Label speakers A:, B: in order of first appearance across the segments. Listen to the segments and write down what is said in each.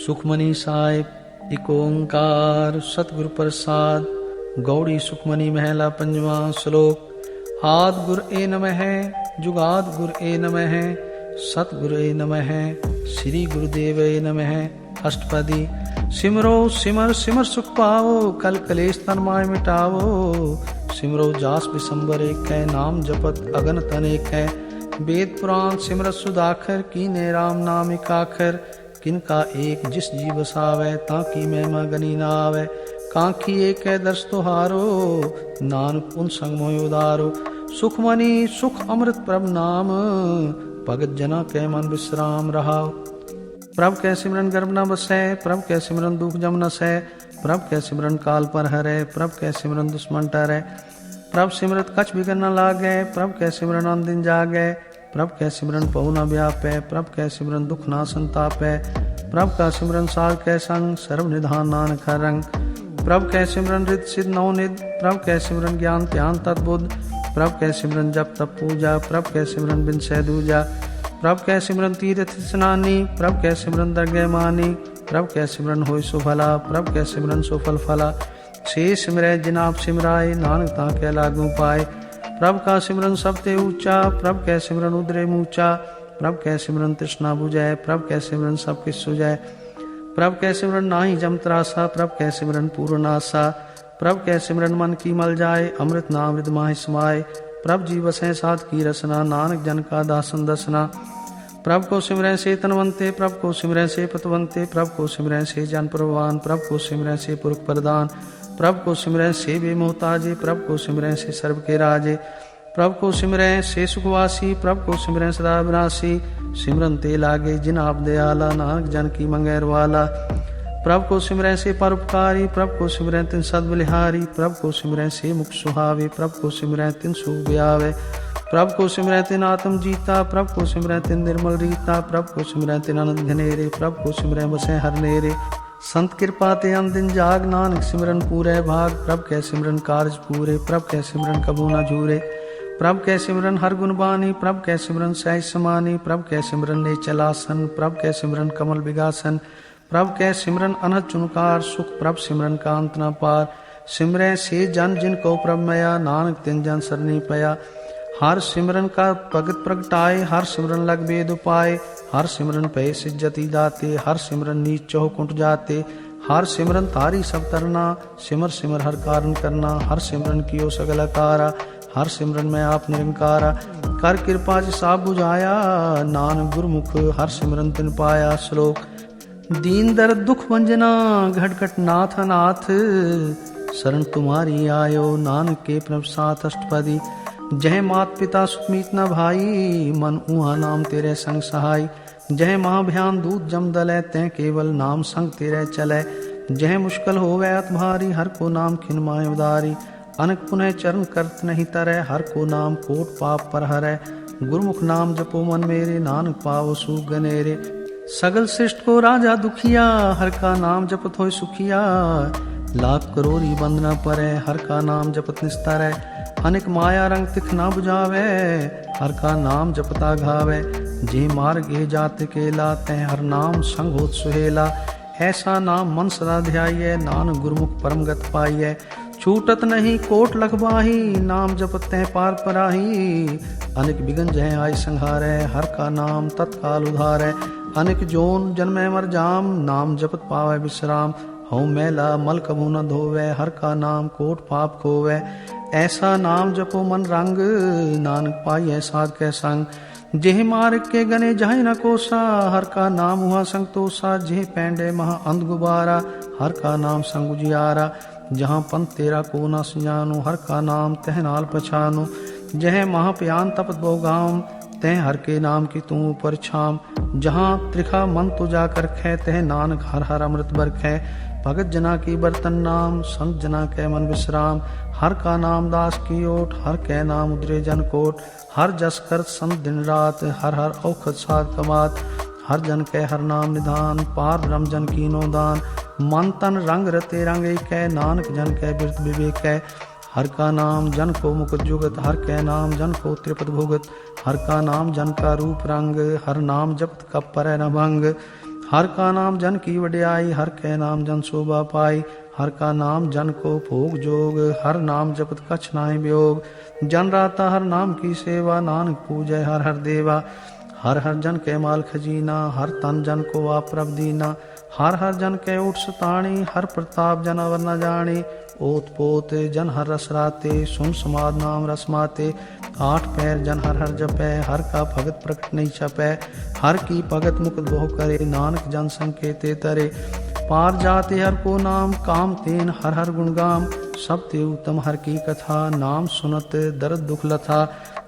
A: सुखमनी साहिब एक ओंकार सतगुर प्रसाद। गौड़ी सुखमनी महला पंजवा श्लोक। आद गुर ए नमः, जुगाद गुर ए नमः, सतगुर ए नमः, श्री गुरुदेव ए नमः। अष्टपदी। सिमरो सिमर सिमर सुख पावो, कल कलेश तन माय मिटावो। सिमरो जास बिसंबर एक है, नाम जपत अगन तन एक है। वेद पुराण सिमरत सुदाखर, कीने राम नाम एकाखर। किनका एक जिस जी बसावे, ताकि महिमा गनी ना आवे। कांखी एक है दर्श तुहारो, नानक उन संग मोय उदारो। सुखमनी सुख अमृत प्रभ नाम, भगत जना के मन विश्राम रहा। प्रभ कै सिमरन गर्भ न बसै, प्रभ कै सिमरन दुख जम न सै। प्रभ कै सिमरन काल पर हरै, प्रभ कै सिमरन दुश्मन टरै। प्रभ सिमरत कछ बिगन न लागै, प्रभ कै सिमरन अन दिन जागै। प्रभ कै सिमरन पहु न व्यापै, प्रभ कै सिमरन दुख ना संतापै। प्रभ का सिमरन साध कै संग, सर्व निधान नानक हर रंग। प्रभ कै सिमरन रित सिद्ध नवनिध, प्रभ कै सिमरन ज्ञान ध्यान तद्बुद्ध। प्रभ कै सिमरन जप तप पूजा, प्रभ कै सिमरन बिन सह दूजा। प्रभ कै सिमरन तीर्थ स्नानी, प्रभ कै सिमरन दरगह मानी। प्रभ कै सिमरन होय सो भला, प्रभ कै सिमरन सो फल फला। से सिमरै जिनाप सिमराय, नानक ताकै लागू पाए। प्रभ का सिमरन सबते ऊंचा, प्रभ कै सिमरन उदरे मूचा। प्रभ कै सिमरन तृष्णा बुझै, प्रभ कै सिमरन सब किछ सुझै। प्रभ कै सिमरन नाहि जम त्रासा, प्रभ कै सिमरन पूर्ण आसा। प्रभ कै सिमरन मन की मल जाय, अमृत नाम हृदय माहि समाय। प्रभ जी बसै साध की रसना, नानक जन का दासन दसना। प्रभ को सिमरै से तनवंते, प्रभ को सिमरै से पतवंते। प्रभ को सिमरै से जन प्रवान, प्रभ को सिमरै से पुरख प्रदान। प्रभ को सिमरै से बेमोहताजे, प्रभ को सिमरै से सर्व के राजे। प्रभ को सिमरै से सुखवासी, प्रभ को सिमरै सदा विनाशी। सिमरन ते लागे जिन आप दयाला, नानक जन की मंगैर वाला। प्रभ को सिमरै से परोपकारी, प्रभ को सिमरै तिन सद बलिहारी। प्रभ को सिमरै से मुख सुहावे, प्रभ को सिमरै तिन सुख ब्यावे। प्रभ को सिमरै तिन आत्म जीता, प्रभ को सिमरै तिन निर्मल रीता। प्रभ को सिमरै तिन आनंद घनेरे, प्रभ को सिमरै बसै हर नेरे। संत कृपा ते अन दिन जाग, नानक सिमरन पूरै भाग। प्रभ कै सिमरन कारज पूरे, प्रभ कै सिमरन कबू न झूरे। प्रभ कै सिमरन हर गुण बानी, प्रभ कै सिमरन सहज समानी। प्रभ कै सिमरन ने चलासन, प्रभ कै सिमरन कमल विगासन। प्रभ कै सिमरन अनहद चुनकार सुख, प्रभ सिमरन का अंत न पार। सिमरै से जन जिन को प्रभ मया, नानक तिन जन सरनी पया। हर सिमरन का भगत प्रगटाए, हर सिमरन लग वेद उपाय। हर सिमरन पे सिज्जति दाते, हर सिमरन नीच चौह कुंट जाते। हर सिमरन तारी सब तरना, सिमर सिमर हर कारण करना। हर सिमरन कियो सगल कारा, हर सिमरन में आप निरंकारा। कर कृपा जिसा बुझाया, नानक गुरमुख हर सिमरन तिन पाया। श्लोक। दीन दर्द दुख वंजना, घटघट नाथ अनाथ। शरण तुम्हारी आयो, नानक के प्रभ साथ। अष्टपदी। जय मात पिता सुखमीत न भाई, मन ऊहा नाम तेरे संग सहाय। जय महाभयान दूत जम दलै, तै केवल नाम संग तेरे चलै। जय मुश्किल होवै अत भारी, हर को नाम खिन माय उदारी। अनक पुनः चरण करत नहीं तरय, हर को नाम कोट पाप पर हरै। गुरमुख नाम जपो मन मेरे, नानक पावो सुख गनेरे। सगल सृष्ट को राजा दुखिया, हर का नाम जपत होय सुखिया। लाख करोरी बंद न परै, हर का नाम जपत निस्तारै। अनेक माया रंग तिख ना बुझावे, हर का नाम जपता घावे। जे मार्ग ए जात केला, तह हर नाम संग होत सुहेला। ऐसा नाम मन सदा ध्याये, नानक गुरमुख परम गत पाइये। छूटत नहीं कोट लखबाही, नाम जपत तह पार पराही। अनेक बिगन जह आय संहारै, हर का नाम तत्काल उधारै। अनेक जोन जन्मै मर जाम, नाम जपत पावै विश्राम। हऊँ मैला मल कबू न धोवै, हर का नाम कोट पाप खोवै। ऐसा नाम जपो मन रंग, नानक पाइयै साध कै संग। जेह मार्ग के गने जाहि न कोसा, हर का नाम हुआ संग तोसा। जेह पैंडे महा अंध गुबारा, हर का नाम संग उजियारा। जहाँ पंथ तेरा को न सुजानो, हर का नाम तह नाल पछानो। जह महाप्यान तपत बहुगाम, तह हर के नाम की तू ऊपर छाम। जहाँ त्रिखा मन तो जाकर खे, तह नानक हर हर अमृत बरखै। भगत जना की बर्तन नाम, संत जना कै मन विश्राम। हर का नाम दास की ओट, हर कै नाम उदरे जन कोट। हर जस कर संत दिन रात, हर हर औखद साध कमात। हर जन कै हर नाम निधान, पार ब्रह्म जन कीनो दान। मन तन रंग रते रंग एकै, नानक जन कै बिरत विवेकै। हर का नाम जन को मुकुट जुगत, हर कै नाम जन को त्रिपत भुगत। हर का नाम जन का रूप रंग, हर नाम जपत कप परै न भंग। हर का नाम जन की वड्याई, हर कै नाम जन शोभा पाई। हर का नाम जन को भोग जोग, हर नाम जपत कछ नाहि वियोग। जन राता हर नाम की सेवा, नानक पूजय हर हर देवा। हर हर जन कै माल खजीना, हर तन जन को आप प्रभ दीना। हर हर जन कै उठ सुताणी, हर प्रताप जन अवर न जानी। ओत पोत जन हर रस राते, सुन समाद नाम रस माते। आठ पैर जन हर हर जपै, हर का भगत प्रकट नहीं छपै। हर की भगत मुकुट बहु करे, नानक जन संकेते तरे। पार जाते हर को नाम, काम तेन हर हर गुण गाम। सब ते उत्तम हर की कथा, नाम सुनत दर्द दुख लथा।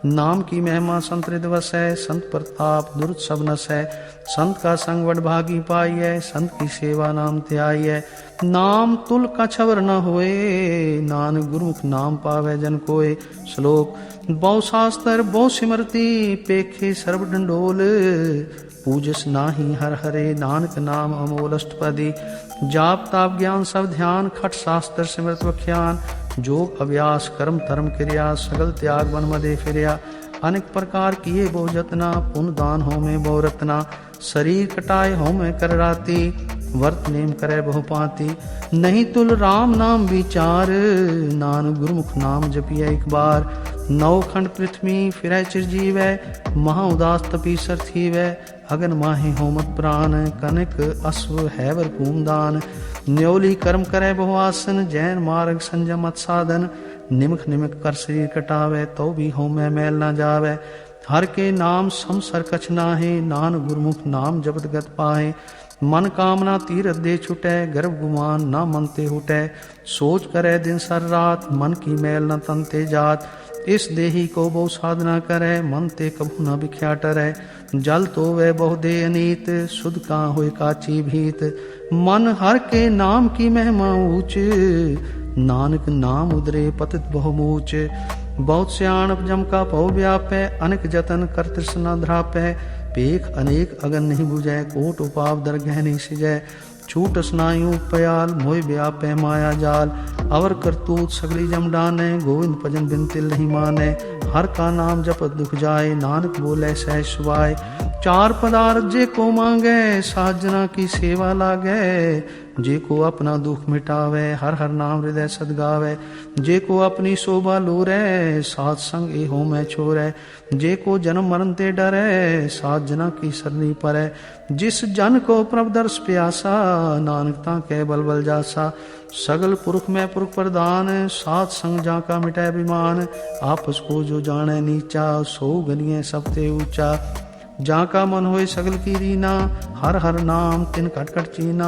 A: नाम की महिमा संत हृदय वसै, संत प्रताप दुर्त सब नसै। संत का संग वड भागी पाइयै, संत की सेवा नाम त्याइयै। नाम तुल का छवर न होए, नानक गुरमुख नाम पावै जन कोय। श्लोक बहु शास्त्र बहु सिमरती, पेखे सर्व डंडोल। पूजस नाही हर हरे, नानक नाम अमोल अष्टपदी। जाप ताप ज्ञान सब ध्यान, खट शास्त्र सिमरत वख्यान। जोग अभ्यास कर्म धर्म क्रिया, सगल त्याग बन मदे फिरया। अनेक प्रकार किए बहु जतना, पुण्य दान हो में बहु रत्ना। शरीर कटाए हो में कर राती, वर्त नेम करे बहु पाती। नहीं तुल राम नाम विचार, नानक गुरमुख नाम जपिए एक बार। नौ खंड पृथ्वी फिरै चिरजीवै, महा उदास तपीसर थीवै। अगन माहे होमत प्राण, कनक अश्व हैवर पूमदान। न्योली कर्म करे बहु आसन, जैन मार्ग संजम अत साधन। निमख निमक कर शरीर कटावे, तो भी होमै मैल न जावे। हर के नाम समसर कछ नाहे, नान गुरमुख नाम जपत गत पाहे। मन कामना तीरथ दे छुटै, गर्भ गुमान न मन ते हुटै। सोच करे दिन सर रात, मन की मैल न तन ते जात। इस देही को बहु साधना करे, मन ते कभू न बिख्या टरै। जल तो वह बहु दे अनीत, सुध का होए काची भीत। मन हर के नाम की महिमा ऊंच, नानक नाम उदरे पतित बहु मूच। बहुत स्याणप जम का पौ व्यापै, अनेक जतन कर तृष्णा ध्रापै। पेख अनेक अगन नहीं बुझै, कोट उपाव दर गह नहीं सिजै। छूट स्नायु पयाल, मोय व्यापै माया जाल। अवर करतूत सगली जम डानै, गोविंद भजन बिन तिल नहीं मानै। हर का नाम जपत दुख जाए, नानक बोले सहज सुभाए। चार पदार्थ जे को मांगै, साजना की सेवा लागै। जे को अपना दुख मिटावे, हर हर नाम हृदय सद गावे। जे को अपनी शोभा लोरै, साध संग ए हो मैं छोरै। जे को जन्म मरण ते डरै, साध जना की सरनी परै। जिस जन को प्रभ दर्श प्यासा, नानकता कै बल बल जासा। सगल पुरख में पुरख प्रदान, साध संग जाका मिटै अभिमान। आपस को जो जाने नीचा, सो गनिए सब ते ऊंचा। जहाँ का मन होए सगल की रीना, हर हर नाम तिन कट कट चीना।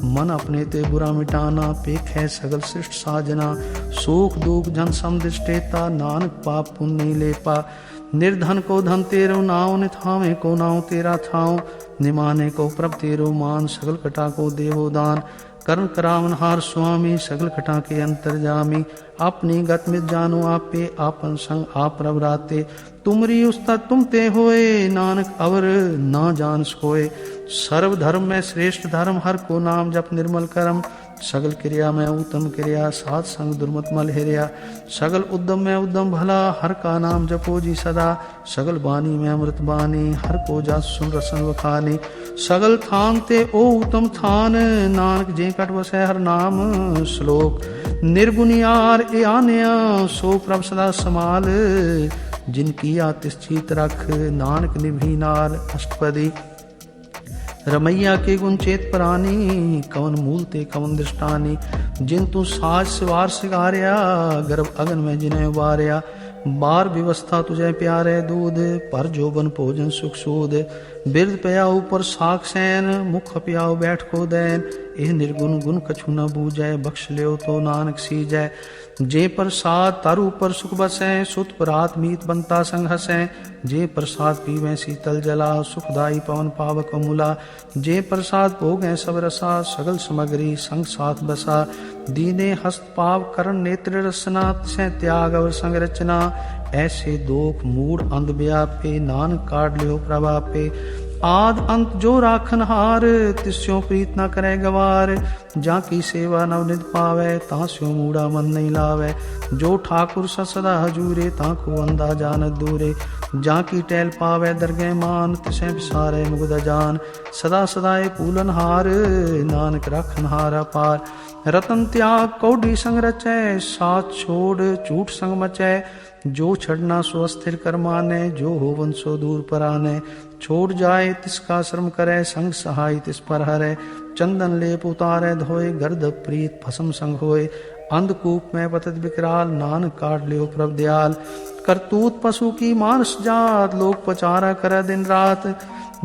A: मन अपने ते बुरा मिटाना, पेख है सगल सृष्ट साजना। सुख दुख जन समदृष्टेता, नानक पाप पुण्य नहीं लेपा। निर्धन को धन तेरो नाव, निथावे को नाव तेरा थाव। निमाने को प्रभ तेरो मान, सगल कटा को देवो दान। कर्ण करावनहार स्वामी, सगल कटा के अंतर जामी। अपनी गत मित जानो आपे, आपन संग आप प्रभ राते। तुमरी उस्ताद तुम ते होए, नानक अवर ना जान सोए। सर्व धर्म में श्रेष्ठ धर्म, हर को नाम जप निर्मल करम। सगल क्रिया में उत्तम क्रिया, साध संग दुर्मत मल हेरिया। सगल उद्यम में उद्यम भला, हर का नाम जपो जी सदा। सगल बानी में अमृत बानी, हर को जा सुन रसन वखानी। सगल थान ते ओ उत्तम थान, नानक जे कट वसै हर नाम। श्लोक निर्गुनियार ए आन्या, सो प्रभ सदा समाल। जिनकी आतिश्चित रख, नानक निभी नाल। अष्टपदी रमैया के गुण चेत प्राणी, कवन मूल ते कवन दृष्टानी। जिन तू साज सिवार सिगारिया, गर्भ अगन में जिन्हें उबारिया। बार व्यवस्था तुझे प्यारे दूध, पर जोबन भोजन सुख सूद। बिरद पया ऊपर साख सैन, मुख पियाओ बैठ को दैन। एह निर्गुण गुण कछु न बूझै, बख्श लियो तो नानक सीजै। जे प्रसाद तारू पर सुख बसै, सुत परात मीत बनता संग हसै। जे प्रसाद पीवै शीतल जला, सुखदाई पवन पावक अमूला। जे प्रसाद भोगै सब रसा, सगल समग्री संग साथ बसा। दीने हस्त पाव करण नेत्र रसना, तिसै त्याग अवर संग रचना। ऐसे दोख मूड अंध व्यापे, नानक काट लियो प्रभापे। आद अंत जो राखन हार, तिस्यो प्रीत न करे गवार। जाकी सेवा नवनिध पावै, तास्यो मूढ़ा मन नहीं लावै। जो ठाकुर सदा हजूरे, ताको अंधा जानत दूरे। जाकी टैल पावे दरगे मान, तिसें बिसारे मुगद जान। सदा सदाए पूलन हार, नानक राखन हारा पार। रतन त्याग कौडी संग रचै, साथ छोड़ झूठ संग मचै। जो छड़ना सो अस्थिर कर माने, जो होवन सो दूर पर आने। छोड़ जाए तिसका श्रम करे, संग सहाय तिस पर हरै। चंदन लेप उतारे धोए, गर्द प्रीत भस्म संग होए। अंधकूप में पतत विकराल, नानक काट लियो प्रभ दयाल। करतूत पशु की मानस जात, लोक पचारा करे दिन रात।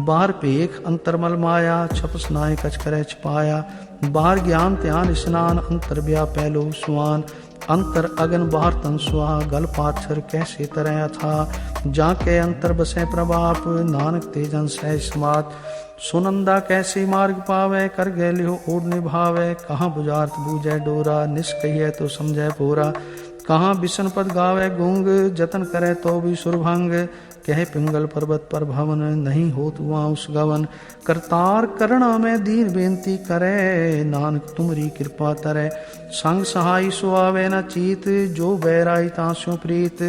A: बाहर पेख अंतरमल माया, छप स्नाय कछ करे छिपाया। बाहर ज्ञान ध्यान स्नान, अंतर व्यापै लो सुआन। अंतर अगन बाहर तन सुहा, गल पाथर कैसे तरह था। जाके अंतर बसे प्रभाप, नानक तेजन सह समात। सुनंदा कैसे मार्ग पावे, कर गए लियो ओढ़ निभावे। कहाँ बुझार्थ बूझे डोरा, निष्कहिए तो समझे पोरा। कहाँ बिशन पद गावे गुंग, जतन करे तो भी सुरभंग। कह पिंगल पर्वत पर भवन, नहीं होत वहाँ उस गवन। करतार करुणा में दीन बेनती करे, नानक तुमरी कृपा तरे। संग सहाय सुआवे न चीत, जो बैराई तास्यो प्रीत।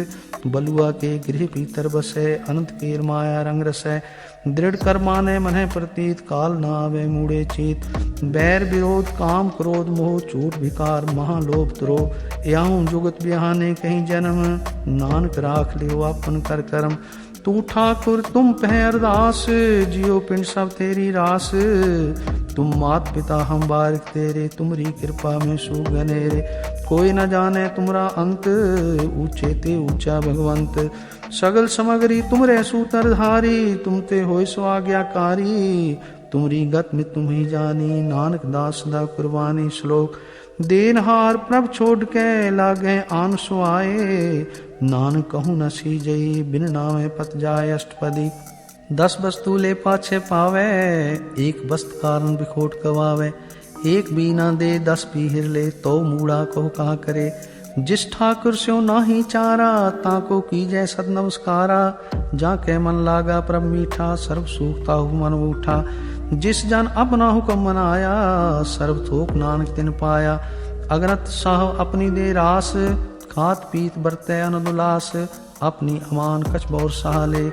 A: बलुआ के गृह भीतर बसे, अनंत केर माया रंग रसै। दृढ़ कर माने मने प्रतीत, काल न आवे मूढ़े चीत। बैर विरोध काम क्रोध मोह, झूठ विकार महालोभ द्रोह। याहूं जुगत बिहाने कहीं जन्म, नानक राख लियो अपन कर कर्म। तू ठाकुर तुम पह अरदास, जियो पिंड सब तेरी रास। तुम मात पिता हम बारिक तेरे, तुमरी कृपा में सुगनेरे। कोई न जाने तुमरा अंत, ऊंचे ते ऊंचा भगवंत। सगल समगरी तुमरे सूतर धारी, तुम ते होय सो आज्ञाकारी। तुमरी गत में तुम ही जानी, नानक दास दा कुर्बानी। श्लोक देनहार प्रभ छोड़ के, लागे आन सो आए। नानक कहूँ न सीजई, बिन नामे पत जाए अष्टपदी। 10 वस्तु ले पाछे पावे, एक वस्त कारण बिखोट गवावे। एक बीना दे 10 पीहिर ले, तो मूड़ा को कहा करे। जिस ठाकुर स्यो नाही चारा, ताको कीजै सद नमस्कारा। जाके मन लागा प्रभ मीठा, सर्व सूखता हु मन उठा। जिस जन अपना हुक्म मनाया, सर्व थोक नानक तिन पाया। अगनत साह अपनी दे रास, खात पीत बरतै अनुलास। अपनी अमान कछ बौर सहाले,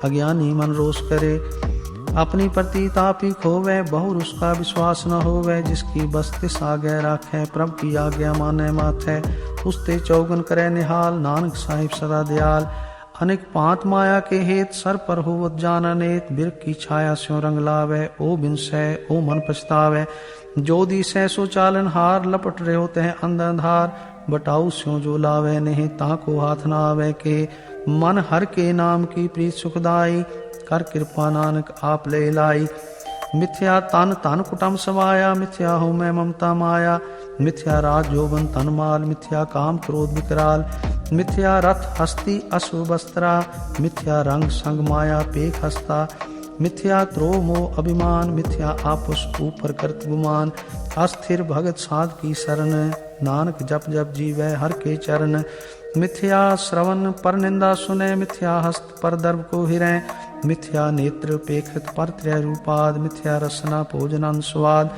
A: अज्ञानी मन रोष करे। अपनी प्रतीतापी खोवे, बहुर उसका विश्वास न होवे। जिसकी बस्तिस आगे राखे, प्रभ की आज्ञा माने माथे। उसते चौगन करे निहाल, नानक साहिब सदा दयाल। अनेक पांत माया के हेत, सर पर होवत जान अनेत। बिरख की छाया स्यो रंग लावे, ओ बिन सै ओ मन पछतावे। जो दिसै सो चालन हार, लपट रहे होते हैं अंधार। बटाऊ स्यो जो लावे नहीं, ताको हाथ न आवे के। मन हर के नाम की प्रीत सुखदाई, कर कृपा नानक आप ले लाई। मिथ्या तन तन कुटम समाया, मिथ्या हो मैं ममता माया। मिथ्या राज जोबन तन माल, मिथ्या काम क्रोध विकराल। मिथ्या रथ हस्ती अश्व वस्त्रा, मिथ्या रंग संग माया पेख हस्ता। मिथ्या त्रोह मोह अभिमान, मिथ्या आपस ऊपर करत गुमान। अस्थिर भगत साध की शरण, नानक जप जप जीवै हर के चरण। मिथ्या श्रवण पर निंदा सुने, मिथ्या हस्त पर दर्भ को हिरै। मिथ्या नेत्र पेखत पर त्रय रूपाद, मिथ्या रसना भोजन स्वाद।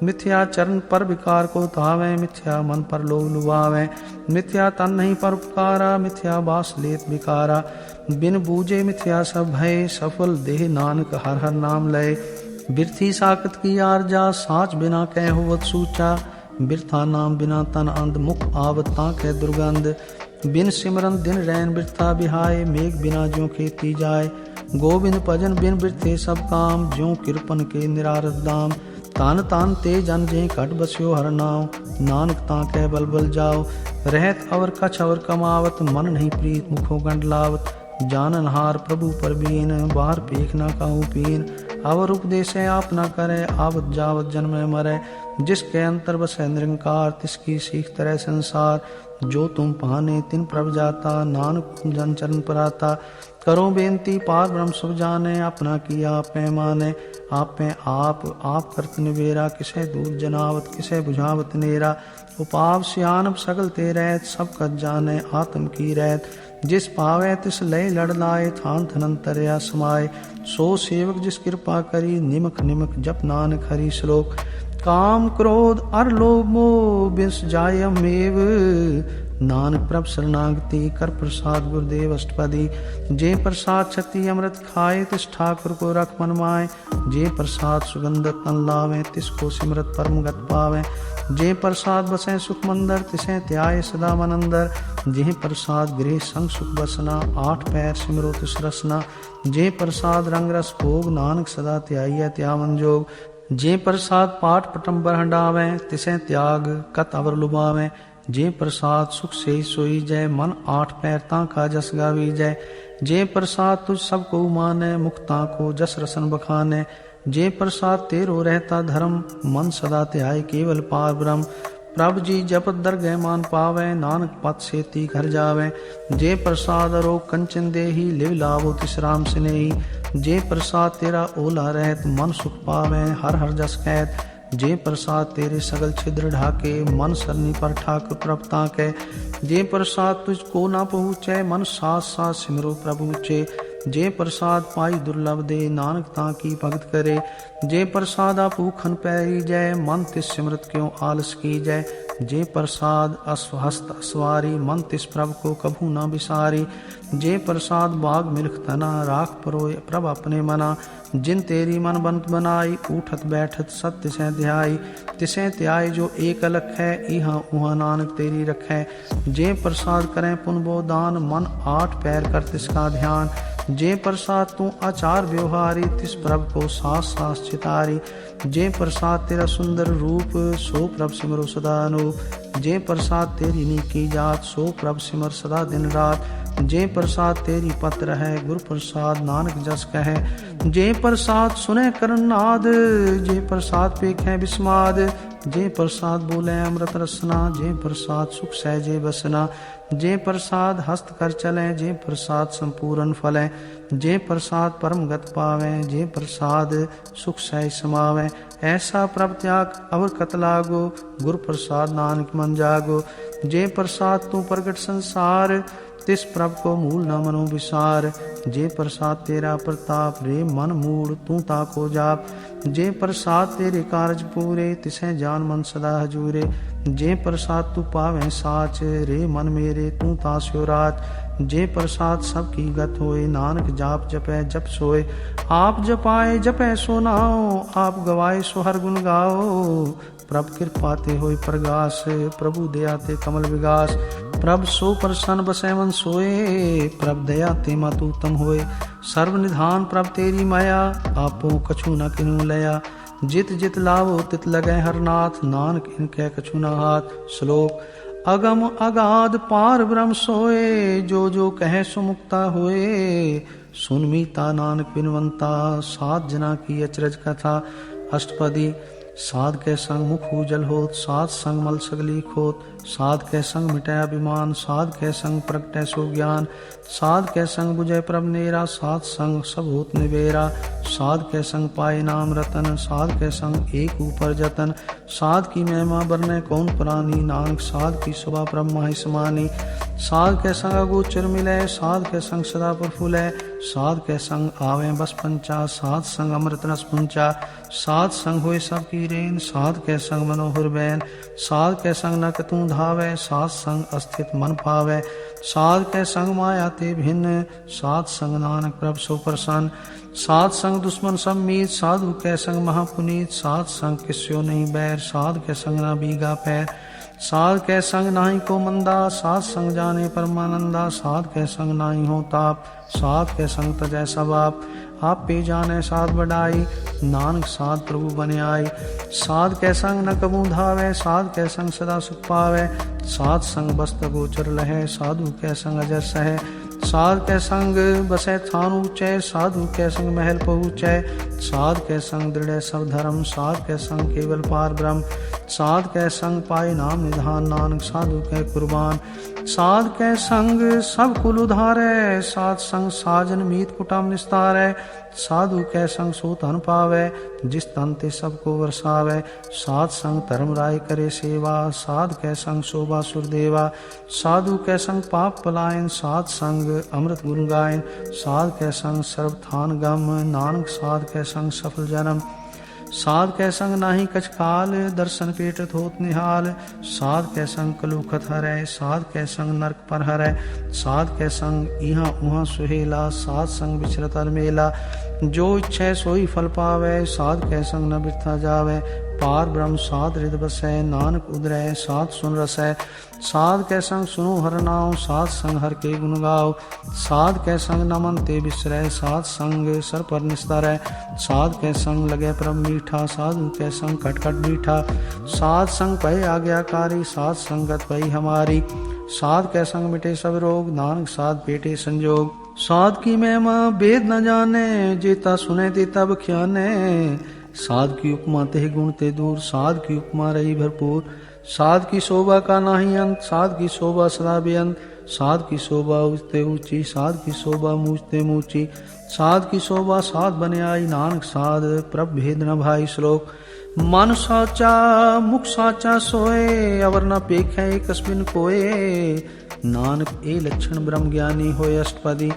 A: मिथ्या चरण पर विकार को तावे, मिथ्या मन पर लोभ लुभावे। मिथ्या तन नहीं पर उपकारा, मिथ्या बास लेत विकारा। बिन बूझे मिथ्या सब भय, सफल देह नानक हर हर नाम लय। बिरथी साकत की आरजा, साच बिना कह होवत सूचा। बिरथा नाम बिना तन अंध, मुख आवत ताके दुर्गंध। बिन सिमरन दिन रैन बिरथा बिहाय, मेघ बिना ज्यों खेती जाय। गोविंद भजन बिन बिरथे सब काम, ज्यों किरपन के निरारत दाम। तान तान ते जन जे घट बस्यो हर नाम, नानक ताके बल बल जाओ। रहत अवर कछ अवर कमावत, मन नहीं प्रीत मुखों गंड लावत। जानन हार प्रभु पर बीन, बाहर पेख न काहू पीन। अवर उपदेश आप न करे, आवत जावत जन्म मरे। जिसके अंतर बसै निरंकार, तिसकी सीख तरह संसार। जो तुम पाने तिन प्रभ जाता, नानक जन चरण पर आता। करो बेनती पार ब्रह्म सब जाने, अपना किया आप माने। आप में आप करत निवेरा, किसे दूर जनावत किसे बुझावत नेरा। उपाव सियानब सगल ते रहत, सब कत जाने आत्म की रहत। जिस पावे तिस लय लड़ लाए, थान धनंतरया समाये। सो सेवक जिस कृपा करी, निमक निमक जप नानक हरि श्लोक। काम क्रोध अर लोभ मोह बिस जायमेव। नानक प्रभ शरणागति कर प्रसाद गुरुदेव अष्टपदी। जे प्रसाद छति अमृत खाए तिस ठाकुर को रख मन माए। जे प्रसाद सुगंध तन लावे तिसको सिमरत परम गत पावे। जे प्रसाद बसे सुख मंदर तिसे त्याय सदा मन अंदर। जे प्रसाद गृह संग सुख बसना आठ पैर सिमरो तिस रसना। जे प्रसाद रंग रस भोग नानक सदा त्याई त्यावन जोग। जे प्रसाद पाठ पटंबर हंडावे तिसे त्याग कत अवर लुभावे। जे प्रसाद सुख से सोई जय मन आठ पैर ताका जस गावी जय। जे प्रसाद तुझ सबको माने मुक्ता को जस रसन बखाने। जे प्रसाद तेरो रहता धर्म मन सदा त्याय केवल पार ब्रह्म। प्रभु जी जपत दरगह मान पावे नानक पत सेती घर जावे। जे प्रसाद अरोग कंचन देही लिव लाभो तिस राम स्नेही। जे प्रसाद तेरा ओला रहत मन सुख पावे हर हर जस कहत। जे प्रसाद तेरे सगल छिद्र ढाके मन सरनी पर ठाकुर प्रभ ताके। जे प्रसाद तुझको ना पहुँचे मन साथ साथ सिमरो प्रभु चे। जे प्रसाद पाई दुर्लभ दे नानक ताकी भगत करे। जे प्रसाद आपूखन पैरी जय मन तिस सिमरत क्यों आलस की जय। जे प्रसाद अश्वहस्त अस्वारी मन तिस प्रभ को कभू न बिसारी। जे प्रसाद बाग मिल्ख तना राख परोए प्रभ अपने मना। जिन तेरी मन बंत बनाई उठत बैठत सत्य से ध्याई। तिसे त्याय जो एक अलख है इहाँ उहाँ नानक तेरी रखै। जे प्रसाद करें पुन बो दान मन आठ पैर कर तिसका ध्यान। जे प्रसाद तू आचार व्यवहारी तिस प्रभ को सास सास चितारी। जे प्रसाद तेरा सुंदर रूप सो प्रभ सिमरो सदा अनूप। जे प्रसाद तेरी नीकी जात सो प्रभ सिमर सदा दिन रात। जे प्रसाद तेरी पत्र है गुरु प्रसाद नानक जस कहे। जे प्रसाद सुने करन नाद जे प्रसाद पेखे बिस्माद। जे प्रसाद बोले अमृत रसना जे प्रसाद सुख सहजे बसना। जे प्रसाद हस्त कर चले जे प्रसाद संपूर्ण फले। जे प्रसाद परम गत पावे जे प्रसाद सुख सह समावे। ऐसा प्रभ त्याग अवर कत लागो गुरु प्रसाद नानक मन जागो। जे प्रसाद तू प्रगट संसार तिस प्रभ को मूल न मनो विसार। जे प्रसाद तेरा प्रताप रे मन मूड तू ताको जाप। जे प्रसाद तेरे कारज पूरे तिसे जान मन सदा हजूरे। जे प्रसाद तू पावे साच रे मन मेरे तू तास्यो रात। जे प्रसाद सबकी गत होए नानक जाप जपै जप सोए। आप जपाए जपै सो नाओ आप गवाए सो हर गुण गाओ। प्रभ कृपा ते होय प्रगास प्रभु दया ते कमल विगास। प्रभ सो प्रसन्न बसै मन सोए प्रभ दया ते मातु उत्तम होए। सर्व निधान प्रभ तेरी माया आपो कछु न किनु लया। जित जित लावो तित लगै हर नाथ नानक इनके कछु न हाथ। श्लोक अगम अगाध पार ब्रह्म सोए जो जो कहे सो मुक्ता होए। सुन मीता नानक बिनवंता सात जना की अचरज कथा। अष्टपदी साध के संग मुख उजल होत साध संग मल सगली खोत। साध के संग मिटै अभिमान साध के संग प्रगटै सो ज्ञान। साध के संग बुझै प्रभ नेरा साध संग सब होत निबेरा। साध के संग पाए नाम रतन साध के संग एक ऊपर जतन। साध की महिमा बरनै कौन प्राणी नानक साध की शोभा प्रभ माहि समानी। साध के संग अगोचर मिलै साध के संग सदा प्रफुल्लै। साध के संग आवे बस पंचा साध संग अमृत रस पुंचा। साध संग होय सब की रेन साध के संग मनोहर बैन। साध के संग न कतू धावै साध संग अस्थित मन पावै। साध के संग माया ते भिन्न साध संग नानक प्रभ सो प्रसन्न। साध संग दुश्मन सब मीत साधु के संग महापुनीत। साध संग किस्यो नहीं बैर साध के संग न बीगा पैर। साध के संग नाही को मंदा साध संग जाने परमानंदा। साध के संग नाही हो ताप साध के संग तजै सब आप पे जाने साध बढ़ाई नानक साध प्रभु बने आई। साध के संग न कबू धावे साध के संग सदा सुख पावे। साध संग बस्त गोचर लहे साधु के संग अजर सहे। साध के संग बसे थान ऊंचे साधु के संग महल पहुँचे। साध के संग दृढ़ सब धर्म साध के संग केवल पार ब्रह्म। साध के संग पाए नाम निधान नानक साधु के कुर्बान। साध के संग सब कुल उधारे साध संग साजन मीत कुटम निस्तारे। साधु के संग सो तन पावे जिस तन ते सबको वर्षावे। साध संग धर्म राय करे सेवा साध के संग शोभा सुरदेवा। साधु के संग पाप पलायन साध संग अमृत गुण गायन। साध के संग सर्वथान गम नानक साध के संग सफल जन्म। साध कै संग नाही कछ काल, दर्शन पेटत होत निहाल। साध कै संग कलुखत हरै, साध कै संग नरक पर हरै। साध कै संग इहाँ उहाँ सुहेला, साध संग विचरत हर मेला। जो इच्छै सोई फल पावै, साध कै संग न बिरथा जावै। पार ब्रह्म साध हृद बसै, नानक उदरै साध सुन रसै। साध कै संग सुनो हर नाम, साध संग हर के गुण गाओ। साध कै संग न मन ते बिसरै, साध संग सर पर निस्तारै। साध कै संग लगे परम मीठा, साधु कै संग खट खट मीठा। साध संग पै आज्ञाकारी, साध संगत पै हमारी। साध कै संग मिटे सब रोग, नानक साध पेटे संजोग। साध की महिमा वेद न जाने, जेता सुने ते तब ख्याने। साध की उपमा ते गुण ते दूर, साध की उपमा रही भरपूर। साध की शोभा का नाही अंत, साध की शोभा सदा बेअंत। साध की शोभा ऊंचते ऊंची, साध की शोभा मूचते मूची। साध की शोभा साध बने आई, नानक साध प्रभ भेद न भाई। श्लोक मन साचा मुख साचा सोए, अवर न पेख है कस्मिन कोए। नानक ए लक्षण ब्रह्म ज्ञानी होए अष्टपदी।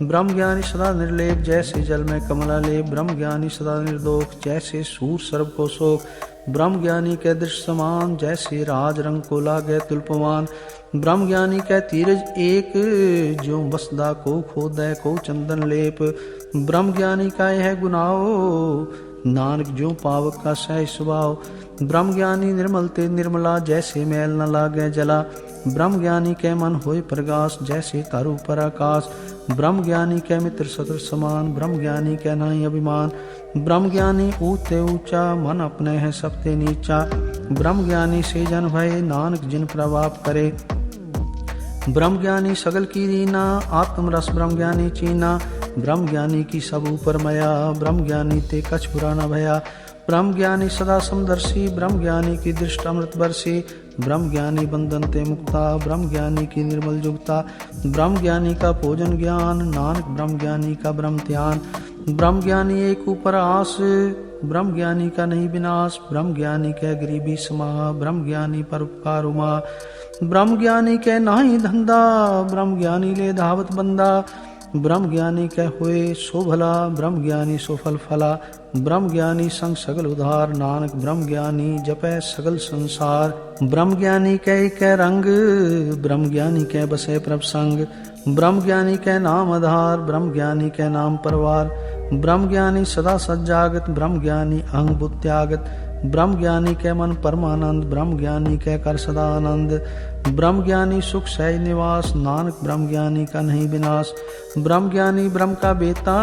A: ब्रह्म ज्ञानी सदा निर्लेप, जैसे जल में कमला लेप। ब्रह्म ज्ञानी सदा निर्दोष, जैसे सूर सर्प को शोक। ब्रह्म ज्ञानी के दृष्ट समान, जैसे राज रंग को लागे तुल्पमान। ब्रह्म ज्ञानी के तीरज एक, जो बसदा को खोदै को चंदन लेप। ब्रह्म ज्ञानी का यह गुनाहो, नानक जो पावक का सह स्वभाव। ब्रह्म ज्ञानी निर्मल ते निर्मला, जैसे मैल न लागे जला। ब्रह्म ज्ञानी के मन होए प्रकाश, जैसे तारू पर आकाश। ब्रह्म ज्ञानी के मित्र शत्रु समान, ब्रह्म ज्ञानी के नहीं अभिमान। ब्रह्म ज्ञानी ऊंचे ऊंचा, मन अपने है सबते नीचा। ब्रह्म ज्ञानी से जन भय, नानक जिन प्रभाव करे। ब्रह्म ज्ञानी सगल की रीना, आत्म रस ब्रह्म ज्ञानी चीना। ब्रह्म ज्ञानी की सब ऊपर मया, ब्रह्म ज्ञानी ते कछ बुरा न भया। ब्रह्म ज्ञानी सदा समदर्शी, ब्रह्म ज्ञानी की दृष्ट अमृत बरसी। ब्रह्म ज्ञानी बंधन ते मुक्ता, ब्रह्म ज्ञानी की निर्मल जुगता। ब्रह्म ज्ञानी का भोजन ज्ञान, नानक ब्रह्म ज्ञानी का ब्रह्म ध्यान। ब्रह्म ज्ञानी एक ऊपर आस, ब्रह्म ज्ञानी का नहीं विनाश। ब्रह्म ज्ञानी के गरीबी समा, ब्रह्म ज्ञानी पर उपकार उमा। ब्रह्म ज्ञानी के नाही धंधा, ब्रह्म ज्ञानी ले धावत बंदा। ब्रह्म ज्ञानी के हुए सो भला, ब्रह्म ज्ञानी सो फल फला। ब्रह्म ज्ञानी संग सगल उधार, नानक ब्रह्म ज्ञानी जपै सगल संसार। ब्रह्म ज्ञानी के रंग, ब्रह्म ज्ञानी के बसे प्रभ संग। ब्रह्म ज्ञानी के नाम आधार, ब्रह्म ज्ञानी के नाम परवार। ब्रह्म ज्ञानी सदा सज्जागत, ब्रह्म ज्ञानी अहंग बुद्धि त्यागत। ब्रह्म ज्ञानी के मन परमानंद, ब्रह्म ज्ञानी के कर सदा आनंद। ब्रह्म ज्ञानी सुख सह निवास, नानक ब्रह्म ज्ञानी का नहीं विनाश। ब्रह्म ज्ञानी ब्रह्म का बेता,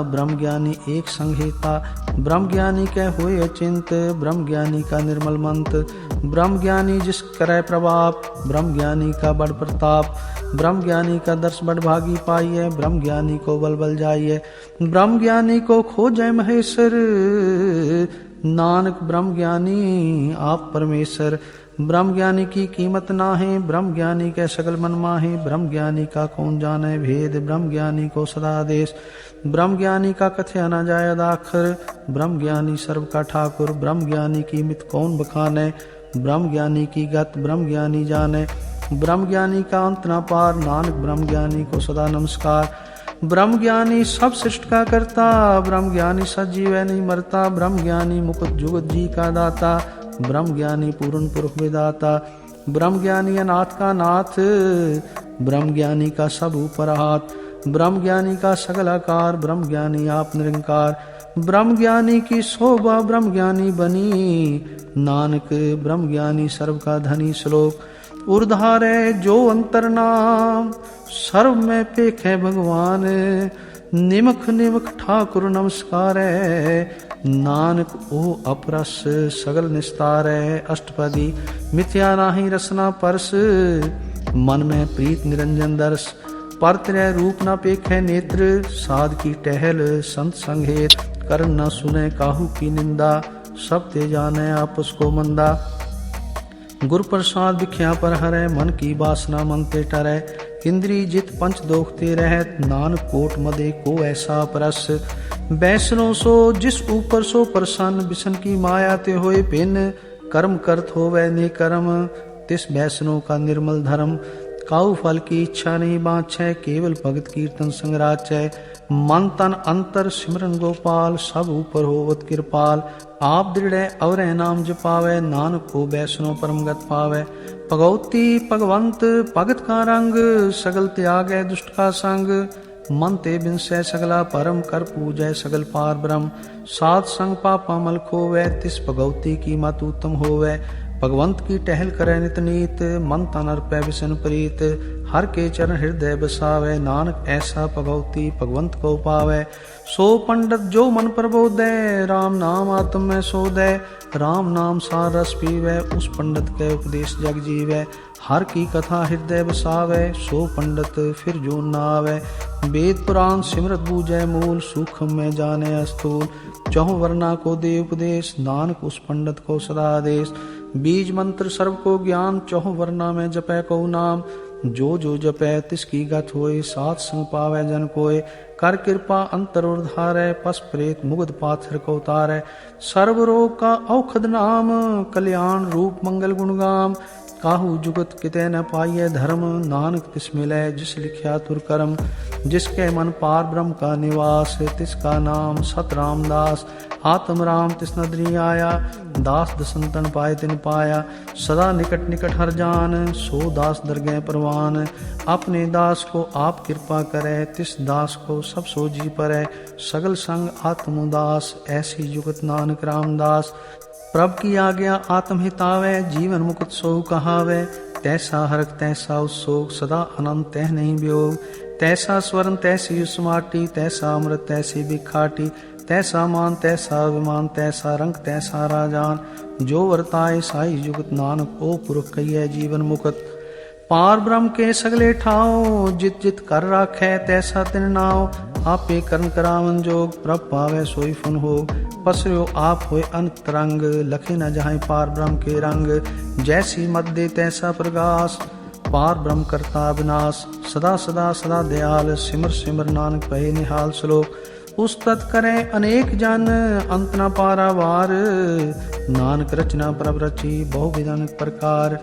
A: ब्रह्म ज्ञानी एक संघेता। ब्रह्म ज्ञानी के हुए अचिंत, ब्रह्म ज्ञानी का निर्मल मंत्र। ब्रह्म ज्ञानी जिस करे प्रभाव, ब्रह्म ज्ञानी का बड़ प्रताप। ब्रह्म ज्ञानी का दर्श बड़ भागी पाइए, ब्रह्म ज्ञानी को बल बल जाइए। ब्रह्म ज्ञानी को खोजै महेश्वर, नानक ब्रह्म ज्ञानी आप परमेश्वर। ब्रह्म ज्ञानी की कीमत ना है, ब्रह्म ज्ञानी के सकल मन माहे। ब्रह्म ज्ञानी का कौन जाने भेद, ब्रह्म ज्ञानी को सदा आदेश। ब्रह्म ज्ञानी का कथया न जाय अदाखर, ब्रह्म ज्ञानी सर्व का ठाकुर। ब्रह्म ज्ञानी की मित कौन बखाने, ब्रह्म ज्ञानी की गत ब्रह्म ज्ञानी जाने। ब्रह्म ज्ञानी का अंत न पार, नानक ब्रह्म ज्ञानी को सदा नमस्कार। ब्रह्म ज्ञानी सब सृष्टि का करता, ब्रह्म ज्ञानी सजीव है नहीं मरता। ब्रह्म ज्ञानी मुकुट जुगत जी का दाता, ब्रह्म ज्ञानी पूर्ण पुरुष विदाता। ब्रह्म ज्ञानी अनाथ का नाथ, ब्रह्म ज्ञानी का सब ऊपर हाथ। ब्रह्म ज्ञानी का सगल आकार, ब्रह्म ज्ञानी आप निरंकार। ब्रह्म ज्ञानी की शोभा ब्रह्म ज्ञानी बनी, नानक ब्रह्म ज्ञानी सर्व का धनी। श्लोक उर्धारे जो अंतर नाम, सर्व में पेखे भगवान। निमख निमख ठाकुर नमस्कार, नानक ओ अपरस सगल निस्तार। अष्टपदी मिथ्या नाही रसना परस, मन में प्रीत निरंजन दर्श। पर त्रय रूप न पेखे नेत्र, साध की टहल संत संघेत। कर न सुने काहू की निंदा, सब ते जाने आपस को मंदा। गुर प्रसाद भिख्या पर हरै, मन की वासना मन ते टरै। इंद्री जित पंच दोखते रहत, नानक कोट मदे को ऐसा परस। बैसनो सो जिस ऊपर सो प्रसन्न, बिसन की माया ते होए भिन्न। कर्म करत होवै ने कर्म, तिस बैसनो का निर्मल धर्म। काऊ फल की इच्छा नहीं बाँछै, केवल भगत कीर्तन संगराचै। मन तन अंतर सिमरन गोपाल, सब ऊपर होवत कृपाल। आप दृढ़ और नाम जपावै, नानक को बैसनो परमगत पावै। भगवती भगवंत भगत का रंग, सगल त्यागै दुष्ट का संग। मन ते बिनसै सगला परम, कर पूजै सगल पार ब्रह्म। साध संग पापा मल खोवै, तिस भगवती की मत उत्तम होवै। भगवंत की टहल करे नित नीत, मन तन अर्पै विसन प्रीत। हर के चरण हृदय बसावै, नानक ऐसा भगवती भगवंत को पावै। सो पंडित जो मन प्रबोधै, राम नाम आत्म में सोधै। राम नाम सार रस पीवै, उस पंडित के उपदेश जग जीवै। हर की कथा हृदय बसावै, सो पंडित फिर जो न आवै। वेद पुराण सिमरत बूझै मूल, सूक्ष्म में जाने स्थूल। चौह वर्णा को दे उपदेश, नानक उस पंडित को सदा आदेश। बीज मंत्र सर्व को ज्ञान, चौह वर्णा में जपै को नाम। जो जो जपै तिसकी गत होय, साथ संग पावै जन कोय। कर कृपा अंतर उधारै, पस प्रेत मुगध पाथर को उतारै। सर्व रोग का औखद नाम, कल्याण रूप मंगल गुणगाम। काहू जुगत कितै न पाइयै धर्म, नानक तिस मिलै जिस लिखिया तुर करम। जिसके मन पार ब्रह्म का निवास, तिसका नाम सत रामदास। आत्म राम तिस नदरी आया, दास दसंतन पाए तिन पाया। सदा निकट निकट हर जान, सो दास दरगह परवान। अपने दास को आप कृपा करे, तिस दास को सब सो जी परै। सगल संग आत्म उदास, ऐसी जुगत नानक रामदास। प्रभ की आज्ञा आत्म हितावै, जीवन मुकुत सोहु कहावै। तैसा हरक तैसा उत्सोग, सदा अनंत तह नहीं वियोग। तैसा स्वर्ण तैसी उसमाटी, तैसा अमृत तैसी बिखाटी। तैसा मान तैसा अभिमान, तैसा रंग तैसा राजान। जो वर्ताए साई जुगत, नानक ओ पुरख कहिए जीवन मुकुत। पार ब्रह्म के सगले ठाओ, जित जित कर राखै तैसा तिन नाओ। आपे कर्म करावन जोग, प्रभ पावै सोई फुन होग। पसर्यो आप होय अनंत तरंग, लखे न जहाँ पार ब्रह्म के रंग। जैसी मत दे तैसा प्रगास, पार ब्रह्म करता विनाश। सदा सदा सदा दयाल, सिमर सिमर नानक भय निहाल। श्लोक उस्तत करें अनेक जन, अंत न पारावार। नानक रचना प्रभ रची, बहु विधन प्रकार।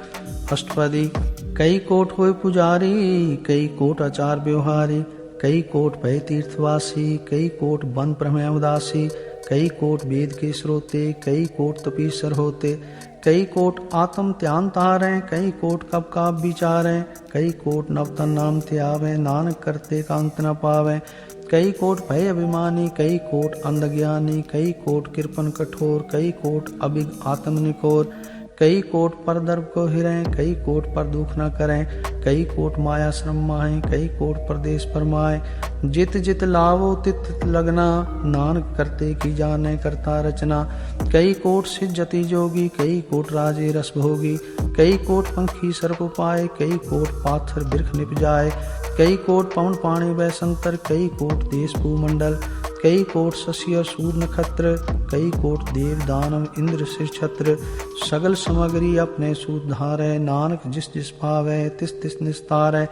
A: अष्टपदी कई कोट होए पुजारी, कई कोट आचार व्यवहारी। कई कोट भय तीर्थवासी, कई कोट बन प्रमेय उदासी। कई कोट वेद के स्रोते, कई कोट तपीसर होते। कई कोट आत्म ध्यान तारें, कई कोट कब का विचारें। कई कोट नवतन नाम त्यावें, नानक करते का अंत न पावें। कई कोट भय अभिमानी, कई कोट अंधज्ञानी। कई कोट कृपन कठोर, कई कोट अभिग आत्म निकोर। कई कोट पर दर्भ को हिरें, कई कोट पर दुख न करें। कई कोट माया श्रम माहें, कई कोट परदेश परमाए। जित जित लावो तित तित लगना, नानक करते की जाने करता रचना। कई कोट सिद्धति जोगी, कई कोट राजे रस भोगी। कई कोट पंखी सर्प पाए, कई कोट पाथर बिरख निप जाए। कई कोट पवन पाणी बैसंतर, कई कोट देश भूमंडल। कई कोट शशि और सूर्य नक्षत्र, कई कोट देव दानव इंद्र सिर छत्र। सगल सामग्री अपने सुधारै, नानक जिस जिस पावै तिस तिस निस्तारै।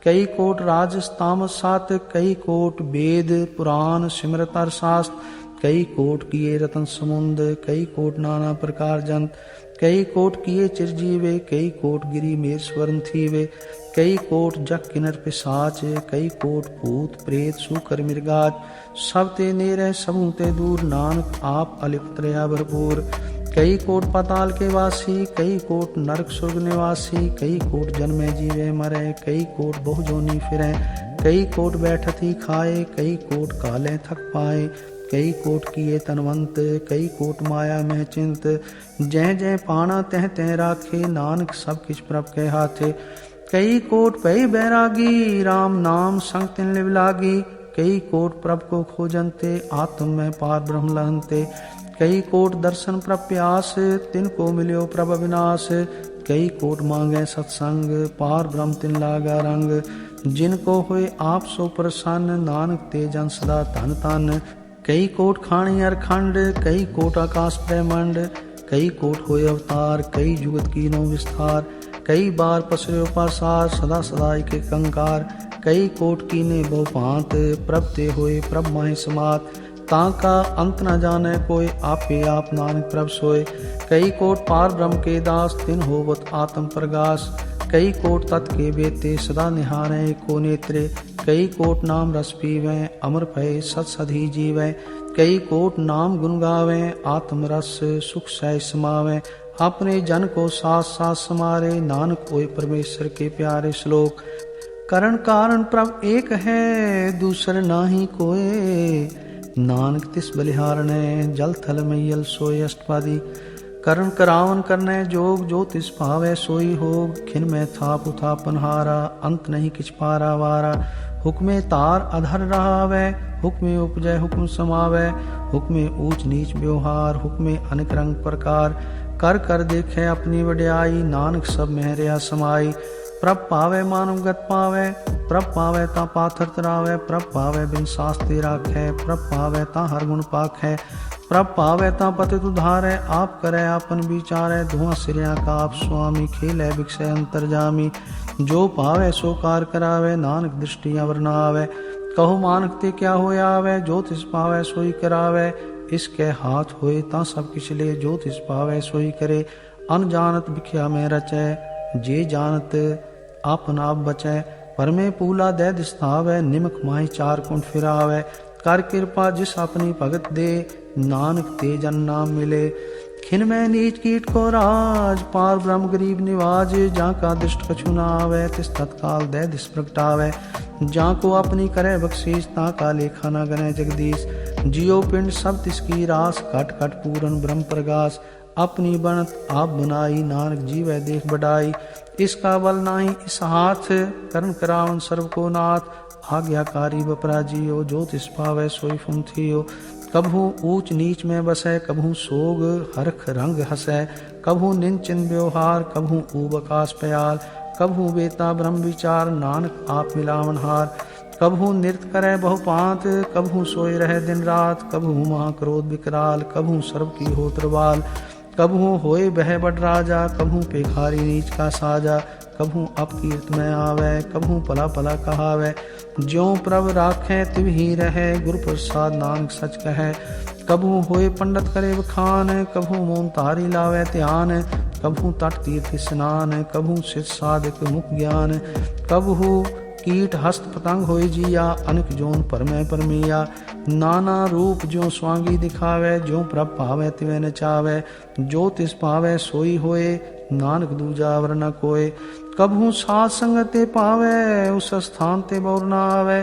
A: कई कोट राजस तामस सात, कई कोट वेद पुराण सिमरत अर शास्त्र। कई कोट किए रतन समुंद, कई कोट नाना प्रकार जंत। कई कोट किए चिरजीवे, कई कोट गिरी मेर स्वर्ण थीवे। कई कोट जग किनर पिशाच, कई कोट भूत प्रेत सूकर मृगाच। सब ते नेरे सबू ते दूर, नानक आप अलिप्त रया भरपूर। कई कोट पाताल के वासी, कई कोट नरक स्वर्ग निवासी। कई कोट जन्मे जीवे मरे, कई कोट बहु जोनी फिरे। कई कोट बैठत ही खाए, कई कोट काले थक पाए। कई कोट किए तनवंत, कई कोट माया में चिंत। जय जय पाना तह तह राखे, नानक सब किछ प्रभ के हाथे। कई कोट भय बैरागी, राम नाम संग तिन लिव लागी। कई कोट प्रभ को खोजनते, आत्म में पार ब्रह्म लहनते। कई कोट दर्शन प्रभ प्यास, तिनको मिल्यो प्रभ अविनाश। कई कोट मांगे सत्संग, पार ब्रह्म तिन लागा रंग। जिनको होए आप सो प्रसन्न, नानक ते जन सदा धन तन। कई कोट खाणी अरखंड, कई कोट आकाश ब्रह्मंड। कई कोट होए अवतार, कई जुगत कीनो विस्तार। कई बार पसर्यो पासार, सदा सदा के कंकार। कई कोट कीने बहु भांत, प्रभ ते होए प्रभ माहि समात। ताका अंत न जाने कोई, आपे आप नानक प्रभ सोए। कई कोट पार ब्रह्म के दास, तिन होवत आत्म प्रगास। कई कोट तत् के बेते सदा निहारें को नेत्रे। कई कोट नाम रस पीवें अमर भय सत सधी जीवें। कई कोट नाम गुण गावें आत्म रस सुख सह समावें। अपने जन को साथ साथ समारे नानक होए परमेश्वर के प्यारे। श्लोक करण कारण प्रभ एक है दूसर नाही कोय। नानक तिस बलिहारणे जल थल मैयल सोय। अष्टपदी करण करावन करने जोग जो तिस भावै सोई होग। खिन में थाप उथापन हारा अंत नहीं किछ पारा वारा। हुक्मे तार अधर रहावै हुक्मे उपजय हुक्म समावै। हुक्मे ऊंच नीच व्यवहार हुक्मे अनेक रंग प्रकार। कर कर देखे अपनी वड्याई नानक सब महरिया समाई। प्रभ पावे मानव गत पावे प्रभ पावे ता पाथर तरावे। प्रभ पावे बिन शास्त्री राखे प्रभ पावे ता हर गुण पाखे। प्रभ पावे ता पतित उधारे आप करे आपन विचारे। धुआं सिरिया का आप स्वामी खेले बिकसे अंतरजामी। जो पावे सो कार करावे नानक दृष्टि अवर न आवे। कहो मानक ते क्या होय आवे जो तिस पावे सोई करावे। इसके हाथ होए ता सब किछ ले जो तिस पावे सोई करे। अनजानत बिख्या में रचे जे जानत आपन आप बचे। पर में पूला दे दिस्तावे निमक माही चार कुंड फिरावे। कर कृपा जिस अपनी भगत दे नानक ते जन नाम मिले। खिन में नीच कीट को राज पार ब्रह्म गरीब निवाज। जाका दृष्ट कछु न आवे तिस तत्काल दे दिस प्रगटावे। जाको अपनी करे बख्शीश ता का लेखा न गने जगदीश। जियो पिंड सब तिसकी रास कट कट पूरन ब्रह्म प्रगास। अपनी बनत आप बनाई नानक जीवै देख बढ़ाई। इसका बल नाही इस हाथ करण करावन सर्व को नाथ। आज्ञाकारी बपराजियो जो तिस पावै सोई फुमथियो। कभू ऊंच नीच में बसै कभू सोग हरख रंग हसै। कभू निंचिन व्यवहार कभू ऊबकास प्याल। कभू बेता ब्रह्म विचार नानक आप मिलावन हार। कभू नृत्य करे बहुपांत कभू सोए रहे दिन रात। कभू महा क्रोध विकराल कभू सर्व की हो त्रिवाल। कभू होए बह बड़ राजा कभू पेखारी नीच का साजा। कभू अपकीर्त में आवे कभू पला पला कहावे। ज्यों प्रभ राखे तिव ही रहे गुरु प्रसाद नानक सच कहे। कभू होए पंडित करे बखान कभू मोन तारी लावे ध्यान। कभू तट तीर्थ स्नान कभू सिद्ध साधक मुख ज्ञान। कभू कीट हस्त पतंग होए जिया अनक जोन परमै परमिया। नाना रूप ज्यों स्वांगी दिखावे ज्यों प्रभ पावे तिवे नचावे। जो तिस पावे सोई होए नानक दूजा वर न कोय। कभू साध संगत ते पावे उस स्थान ते बौर न आवे।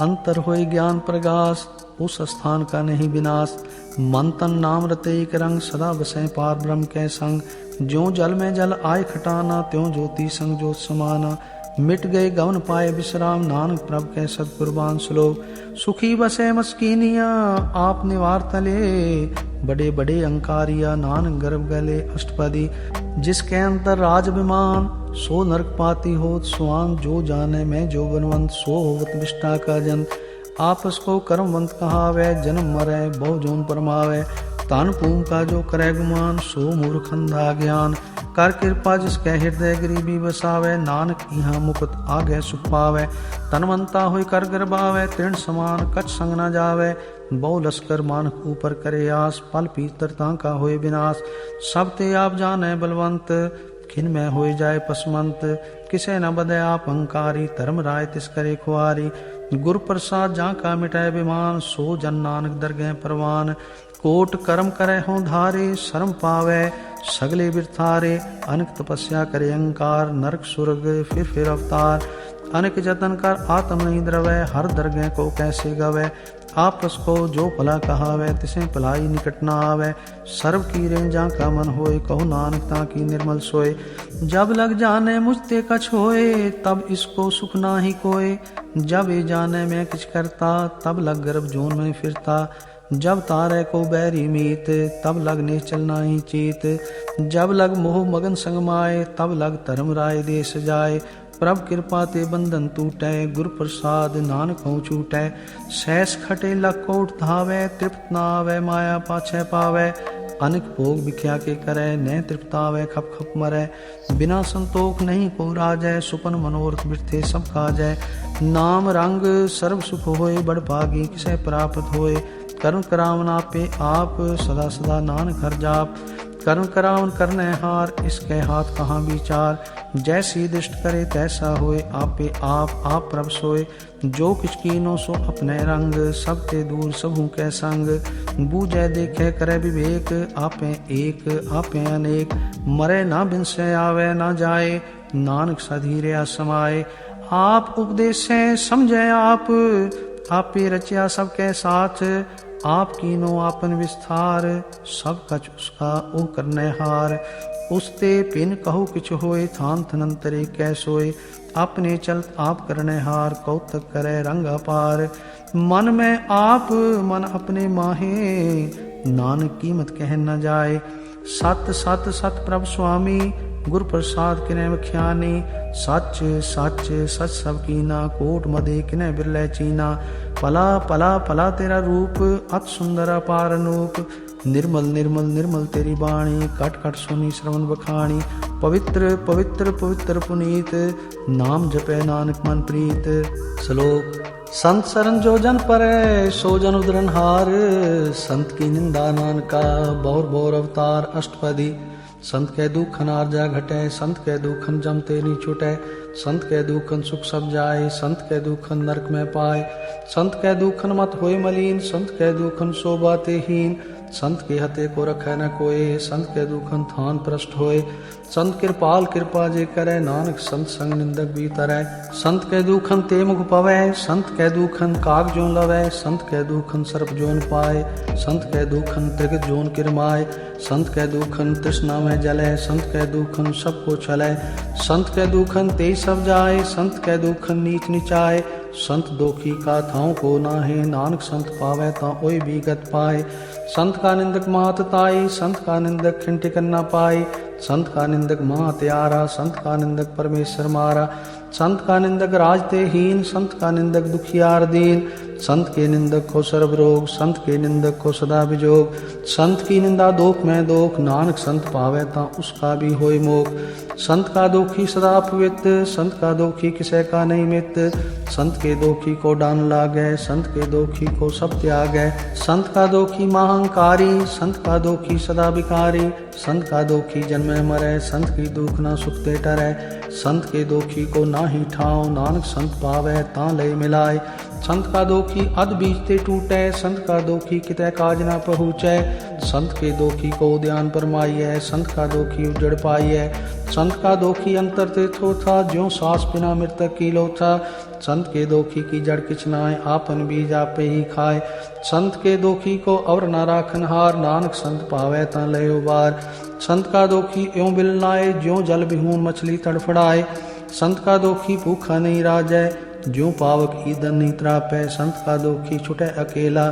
A: अंतर होए ज्ञान प्रगास उस स्थान का नहीं विनाश। मन तन नाम रते एक रंग सदा बसें पार ब्रह्म के संग। ज्यों जल में जल आय खटाना त्यों ज्योति संग ज्योत समाना। मिट गए गवन पाए विश्राम नानक प्रभ के सदकुर्बान। श्लोक सुखी बसे मस्कीनिया आप निवार तले। बड़े बड़े अंकारिया नानक गर्भ गले। अष्टपदी जिसके अंतर राज विमान सो नरक पाती होत स्वांग। जो जाने में जो बनवंत सो होवत विष्टा का जन। आपस को कर्मवंत कहावे जन्म मरे बहु जोन परमावे। तान पूम का जो करे गुमान सो मूर्ख अंधा ज्ञान। कर कृपा जिसके हृदय गरीबी बसावे नानक यहाँ मुकुत आगे सुख पावे। तनवंता हुई कर गर्भावे तृण समान कछ संग न जावे। बहु लश्कर मानक ऊपर करे आस पल पीतरता का होए विनाश। सब ते आप जाने बलवंत खिन में होए जाए पसमंत। किसे न बदे आप अंकारी धर्म राय तिस करे खुआरी। गुरु प्रसाद जा का मिटाए विमान सो जन नानक दरगह परवान। कोट कर्म करे हों धारे शर्म पावे सगले बिरथारे। अनक तपस्या करे अहंकार नरक सुर्ग फिर अवतार। अनेक जतन कर आत्म नहीं द्रवे हर दरगह को कैसे गवे। आपस को जो भला कहावे तिसे भलाई निकट न आवे। सर्व की रेंजा का मन होए कहो नानक ताकि निर्मल सोए। जब लग जाने मुझते कछ होए तब इसको सुख ना ही कोय। जब ये जाने में किछ करता तब लग गर्भ जोन में फिरता। जब तारे को बैरी मीत तब लग निश्चल नाही चीत। जब लग मोह मगन संग माए तब लग धर्म राय देश जाए। प्रभ कृपा ते बंधन टूटे गुरु प्रसाद नानक हो छूटे। सहस खटे लख को धावे तृप्त न आवे माया पाछे पावे। अनेक भोग बिख्या के करे न तृप्तावे खप खप मरे। बिना संतोख नहीं को राजै सुपन मनोरथ बिरथे सब काजै। नाम रंग सर्व सुख होए बड़ भागी किसे प्राप्त होए। कर्म करावना पे आप सदा सदा नानक हर जाप। करण करावन करने हार, इसके हाथ कहाँ विचार। जैसी दृष्ट करे तैसा होए, आपे आप प्रभ सोए। जो किछ कीनो सो अपने रंग, सब ते दूर सबहु कै संग। बूझे देखे करे विवेक, आपे एक आपे अनेक। मरे ना बिनसे आवे ना जाए, नानक सधीरे समाए। आप उपदेशे समझे आपे रचिया सबके साथ। आप कीनो आपन विस्तार, सब कछ उसका ओ करने हार। उसते पिन कहु किछ होए, थान थनंतरे कै सोए। अपने चलत आप करने हार, कौतक करे रंग अपार। मन में आप मन अपने माहे, नानक कीमत कह न जाए। सत सत सत प्रभ स्वामी, गुर प्रसाद किने बख्यानी। सच सच सच सब कीना, कोट मदे किने बिरले चीना। पला पला पला तेरा रूप, अत सुंदर अपार अनूप। निर्मल निर्मल निर्मल तेरी बाणी, कट कट सुनी श्रवण बखाणी। पवित्र पवित्र पवित्र पुनीत, नाम जपे नानक मन प्रीत। श्लोक। संत सरन जो जन परै, सो जन उदरन हार। संत की निंदा नानका, बौर बौर अवतार अष्टपदी। संत के दुखन आरजा घटै, संत के दुखन जम ते नी छुटै। संत के दुखन सुख सब जाए, संत के दुखन नरक में पाए। संत के दुखन मत होए मलीन, संत के दुखन शोभा ते हीन। संत के हते को रखै न कोय, संत के दुखन थान प्रष्ट होए। संत कृपाल कृपा जे करे, नानक संत संग निंदक भी तरੈ। संत के दुखन ते मुख पवै, संत के दुखन काग जो लवै। संत के दुखन सर्प जोन पाए, संत के दुखन त्रिगत जोन किरमाए। संत के दुखन तृष्णा में जलै, संत के दुखन सबको छलै। संत के दुखन ते सब जाए, संत के दुखन नीच निचाए। संत दोखी का थाव को नाहे, नानक संत पावै ता ओय भी गत पाए। संत का निंदक मात ताई, संत का निंदक खिंटिक न पाई। संत का निंदक महा त्यारा, संत का निंदक परमेश्वर मारा। संत का निंदक राज ते हीन, संत का निंदक दुखियार दीन। संत के निंदक को सर्व रोग, संत के निंदक को सदा विजोग। संत की निंदा दोख में दोख, नानक संत पावे ता उसका भी होय मोख। संत का दोखी सदा पवित्र, संत का दोखी किसे का नहीं मित्र। संत के दोखी को डान लागे, संत के दोखी को सब त्यागे। संत का दोखी महांकारी, संत का दोखी सदा विकारी। संत का दोखी जन्मे मरे, संत की दुख न सुखते टरै। संत के दोखी को नाही ठाव, नानक संत पावे ता लय मिलाय। संत का दोखी अध बीजते टूटे, संत का दोखी कितै काज न पहुँचै। संत के दोखी को ध्यान परमाइयै, संत का दोखी उजड़ पाइयै। संत का दोखी अंतर ते थोथा, ज्यों सांस बिना मृतक की लोथा। संत के दोखी की जड़ किछ नाय, आपन बीज आपे ही खाए। संत के दोखी को अवर न राखन हार, नानक संत पावे ता लय उबार। संत का दोखी यों बिल नाए, ज्यों जल बिहून मछली तड़फड़ाए। संत का दोखी भूखा नहीं राजै, ज्यों पावक ईंधन नहीं त्रापै। संत का दोखी छुटै अकेला,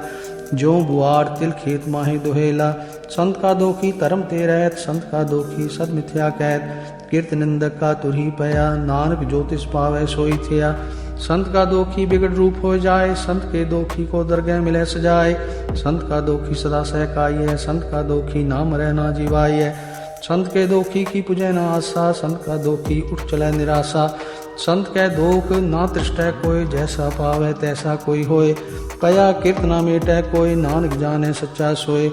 A: ज्यों बुआर तिल खेत माहे दुहेला। संत का दोखी धर्म ते रहत, संत का दोखी सद मिथ्या कहत। कीर्त निंदक का तुरही पया, नानक ज्योतिष पावै सोई थिया। संत का दोखी बिगड़ रूप हो जाए, संत के दोखी को दरगह मिले सजाए। संत का दोखी सदा सहकाई है, संत का दोखी नाम रह ना जीवाई है। संत के दोखी की पुजै ना आशा, संत का दोखी उठ चलै निराशा। संत के दोख ना तृष्टै कोय, जैसा पावै तैसा कोई होय। कया कीर्त ना मेटै कोय, नानक जाने सच्चा सोय।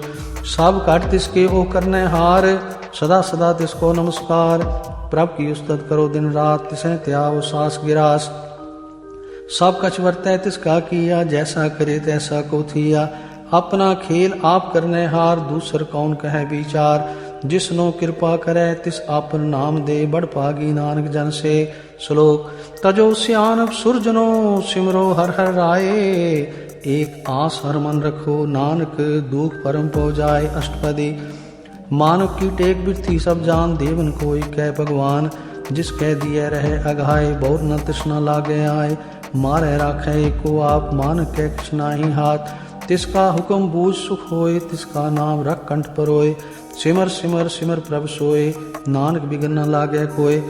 A: सब घट तिसके ओ करने हार, सदा सदा तिसको नमस्कार। प्रभ की उस्तत करो दिन रात, तिसै त्याव सास गिरास। सब कछ वर्तै तिसका किया, जैसा करे तैसा को थिया। अपना खेल आप करने हार, दूसर कौन कहे विचार। जिसनो कृपा करे तिस आपन नाम दे, बड़ पागी नानक जन से। श्लोक। तजो सियानप सुरजनो, सिमरो हर हर राये। एक आस हर मन रखो, नानक दुख परम पौ जाए। अष्टपदी। मानव की टेक बिरथी सब जान, देवन कोई कह भगवान। जिसके दिए रहे अघाय, बहुत न तृष्णा लागे आए। मारे राखे को आप, मानक के किछ नाही हाथ। तिसका हुक्म बूझ सुख होए, तिसका नाम रख कंठ परोए। सिमर सिमर सिमर प्रभ सोए, नानक बिगन न लागे कोय।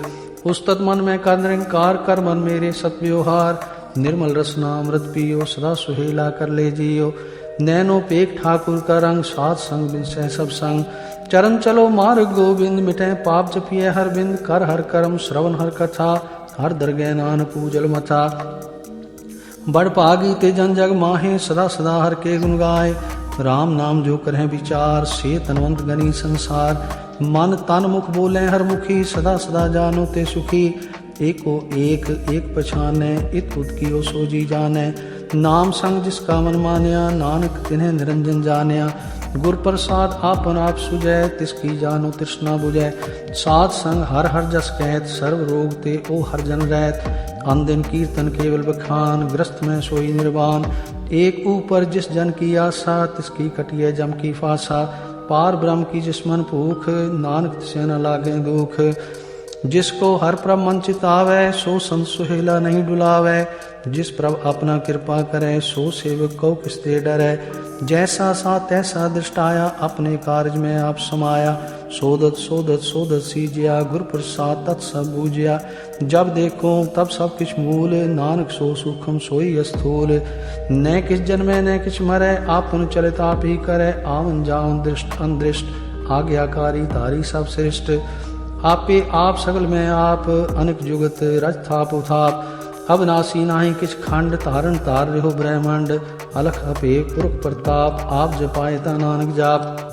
A: उस्तत मन में कर निरंकार, कर मन मेरे सत व्यवहार। निर्मल रसना अमृत पियो, सदा सुहेला कर ले जियो। नैनो पेख ठाकुर का रंग, साध संग बिनसै सब संग। चरण चलो मार्ग गोविंद, मिटै पाप जपिए हर बिंद। कर हर कर्म श्रवण हर कथा, हर दरगह नान पूजल मथा। बड़ भागी ते जन जग माहे, सदा सदा हर के गुण गाए। राम नाम जो करें विचार, से तनवंत गनी संसार। मन तन मुख बोले हर मुखी, सदा सदा जानो ते सुखी। एको एक एक पछाने, इत उत कियो सो जी जाने। नाम संग जिसका मन मान्या, नानक तिन्हें निरंजन जान्या। गुर प्रसाद आपन आप सुजै, तिसकी जानो तृष्णा बुझै। साध संग हर हर जस कहत, सर्व रोग ते ओ हर जन रहत। अन दिन कीर्तन केवल बखान, ग्रस्त में सोई निर्वाण। एक ऊपर जिस जन की आशा, तिसकी कटिए जम की फासा। पार ब्रह्म की जिस मन भूख, नानक तिसे न लागे दुख। जिसको हर प्रभ मन चितावै, सो संत सुहेला नहीं डुलावै। जिस प्रभ अपना कृपा करे, सो सेवक को किसते डरै। जैसा सा तैसा दृष्टाया, अपने कार्य में आप समाया। सोदत सोदत सोदत सीजिया, गुर प्रसाद तत् सब बूझिया। जब देखो तब सब किछ मूल, नानक सो सूखम सोई स्थूल। न किस जन्मे न किछ मरै, आपन चलित आप ही करे। आवन जावन दृष्ट अनदृष्ट, आज्ञाकारी तारी सब श्रेष्ठ। आपे आप सगल में आप, अनेक जुगत रज थाप उथाप। अविनाशी नाही किछ खंड, तारण तार रहो ब्रह्मंड। अलख अपे पुरख प्रताप, आप जपायता नानक जाप।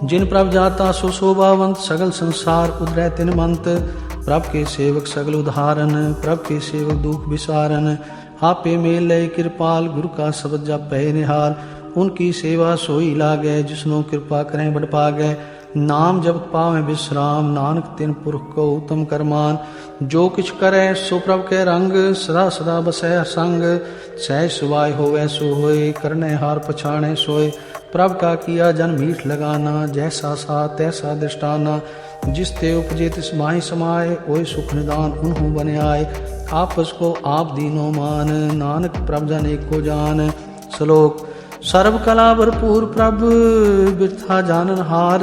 A: जिन प्रभ जाता सो शोभावंत, सगल संसार उदरै तिन मंत। प्रभ के सेवक सगल उदाहरण, प्रभ के सेवक दुख विसारन। आपे मेल लय कृपाल, गुरु का शब्द जप पै निहाल। उनकी सेवा सोई लागे, जिसनो कृपा करें बड़ पागे। नाम जब पावे विश्राम, नानक तिन पुरख को उत्तम करमान। जो किछ करे सो प्रभ के रंग, सदा सदा बसै संग। सहज सुभाय होवै सो होए, करने हार पछाणे सोए। प्रभ का किया जन मीठ लगाना, जैसा सा तैसा दृष्टाना। जिस ते उपजे तिस माहि समाये, ओय सुख निदान उन्हों बने आए। आपस को आप दीनो मान, नानक प्रभ जन एको जान। श्लोक। सर्व कला भरपूर प्रभ, बिरथा जानन हार।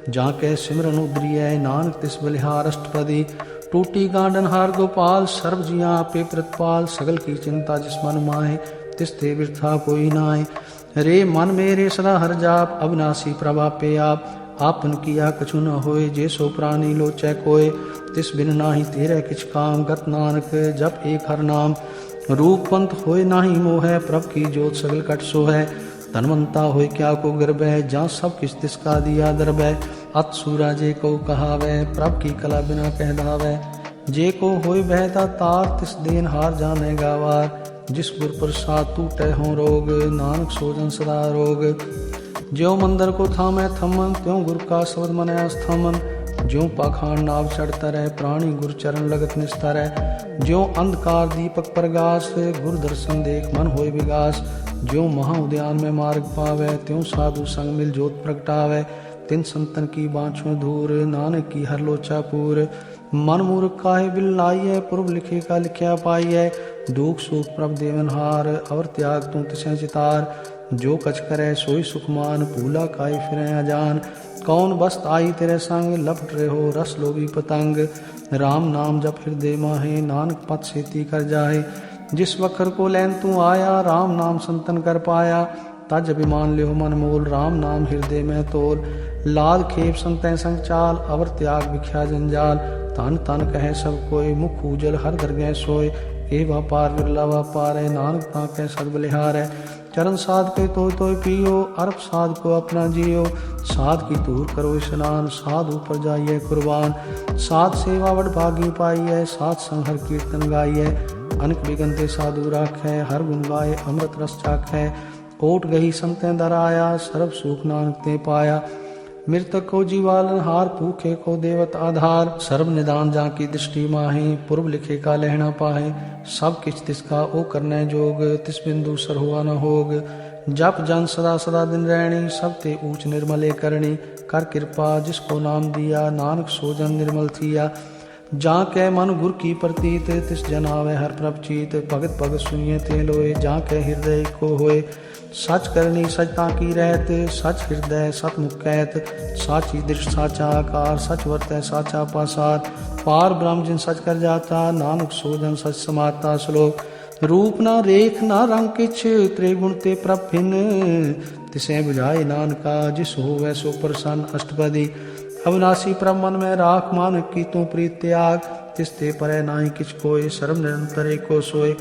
A: जाके सिमरन उद्रिय, नानक तिस बलिहार अष्टपदी। टूटी गांडन हार गोपाल, सर्व जिया आपे प्रतिपाल। सगल की चिंता जिस मन माहे, तिस ते बिरथा कोई नाय। रे मन मेरे सदा हर जाप, अविनाशी प्रभ आपे आप। आपन किया कछु न होए, जे सो प्राणी लोचै कोय। तिस बिन नाही तेरे किछ काम, गत नानक जप एक हर नाम। रूप पंथ होए नाही मोह, प्रभ की जोत सगल कट सो है। धनवंता होए क्या को गर्भ है, जहाँ सब किस तिसका दिया दर्ब है। अत सूराजे को कहावै, प्रभ की कला बिना कह दावै। जे को होए बहता तार, तिस देन हार जाने गावार। जिस गुर प्रसाद टूटे हों रोग, नानक सोजन सदा रोग। ज्यों मंदिर को थामै थमन, त्यों गुर का शब्द मनै अस्थमन। ज्यों पाखांड नाव चढ़ता रहे, प्राणी गुर चरण लगत निस्तर है। ज्यों अंधकार दीपक प्रगास, गुर दर्शन देख मन होय विगास। ज्यों महा उद्यान में मार्ग पावे, त्यों साधु संग मिल जोत प्रगटावे। तिन संतन की बाँछों धूर, नानक की हर लोचा पूर। मन मूर्ख काहे बिल लाइए, पूर्व लिखे का लिखया पाइए। दुख सुख प्रभ देवनहार, अवर त्याग तू तिसें चितार। जो कछ करे सोई सुखमान, भूला काई फिरें अजान। कौन बस्त आई तेरे संग, लपट रहे हो रस लोभी पतंग। राम नाम जप हृदय माहे, नानक पथ सेती कर जाहे। जिस वखर को लैन तू आया, राम नाम संतन कर पाया। तज अभिमान लियो मन मोल, राम नाम हृदय में तोल। लाल खेप संतै संग चाल, अवर त्याग बिख्या जंजाल। तन तन कहे सब कोई, मुख उजल हर दरगह सोय। ए व्यापार विरला व्यापार है, नानक ताके सद बलिहार है। चरण साध के तो पियो, अरब साध को अपना जियो। साध की दूर करो स्नान, साध ऊपर जाइए कुर्बान। साध सेवा वड भागी पाइए, साध संग हर कीर्तन गाइए। अनक बिगनते साधु राखै, हर गुण गाए अमृत रस चाखै। ओट गही संतें दर आया, सर्व सुख नानक ते पाया। मृतक को जीवालन हार, भूखे को देवत आधार। सर्व निदान जाकी दृष्टि माहे, पूर्व लिखे का लहना पाहे। सब किछ तिसका ओ करने जोग, तिस बिंदु सर हुआ न होग। जप जन सदा सदा दिन रहणी, सब ते ऊंच निर्मले करणी। कर कृपा जिसको नाम दिया, नानक सो जन निर्मल थिया। जा कै मन गुर की प्रतीत, तिस जन आवे हर प्रभ चीत। भगत भगत सुनिए ते लोए, जा कै हृदय को होए। सच करनी सचता की रहत, सच हृदय सतमुख कहत। साची दृष्ट साचा आकार, सच वर्तै साचा पासार। पार ब्रह्म जिन सच कर जाता, नानक सोजन सच समाता। श्लोक। रूप ना रेख ना रंग किछ, त्रिगुण ते प्रभ भिन्न। तिसें बुझाए नानका, जिस होवै सो प्रसन्न अष्टपदी। अविनाशी प्रभ मन में राख, मानक की तू प्रीत त्याग। तिस ते परै नाहि किछ कोय, सर्व निरंतर एको सोय।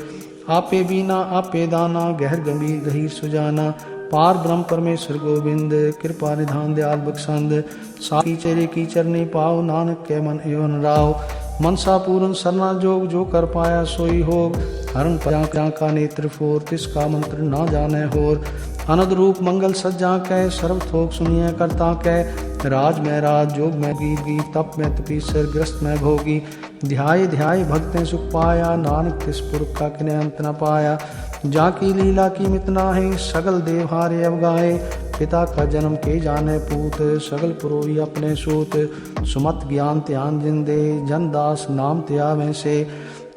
A: आपे बीना आपे दाना, गहर गंभीर गहीर सुजाना। पार ब्रह्म परमेश्वर गोविंद, कृपा निधान दयाल बख्शंद, साकी चेरे की चरनी पाओ, नानक के मन एवं राव। मनसा पूर्ण सरना जोग, जो कर पाया सोई होग, हरण प्रजा का नेत्र फोर, तिसका मंत्र ना जाने होर। अनद रूप मंगल सज्जा कै, सर्व थोक सुनिए करता कै, राज में राज, जोग में गीत गीत, तप में तपीसर, ग्रस्त में भोगी, ध्याय ध्याय भक्तें सुख पाया, नानक तिस पुरख का किने अंत न पाया। जाकी लीला की मितना है, सगल देव हारे अवगाए, पिता का जन्म के जाने पूत, सगल पुरोही अपने सूत। सुमत ज्ञान त्यान जिंदे, जन दास नाम त्यावें से,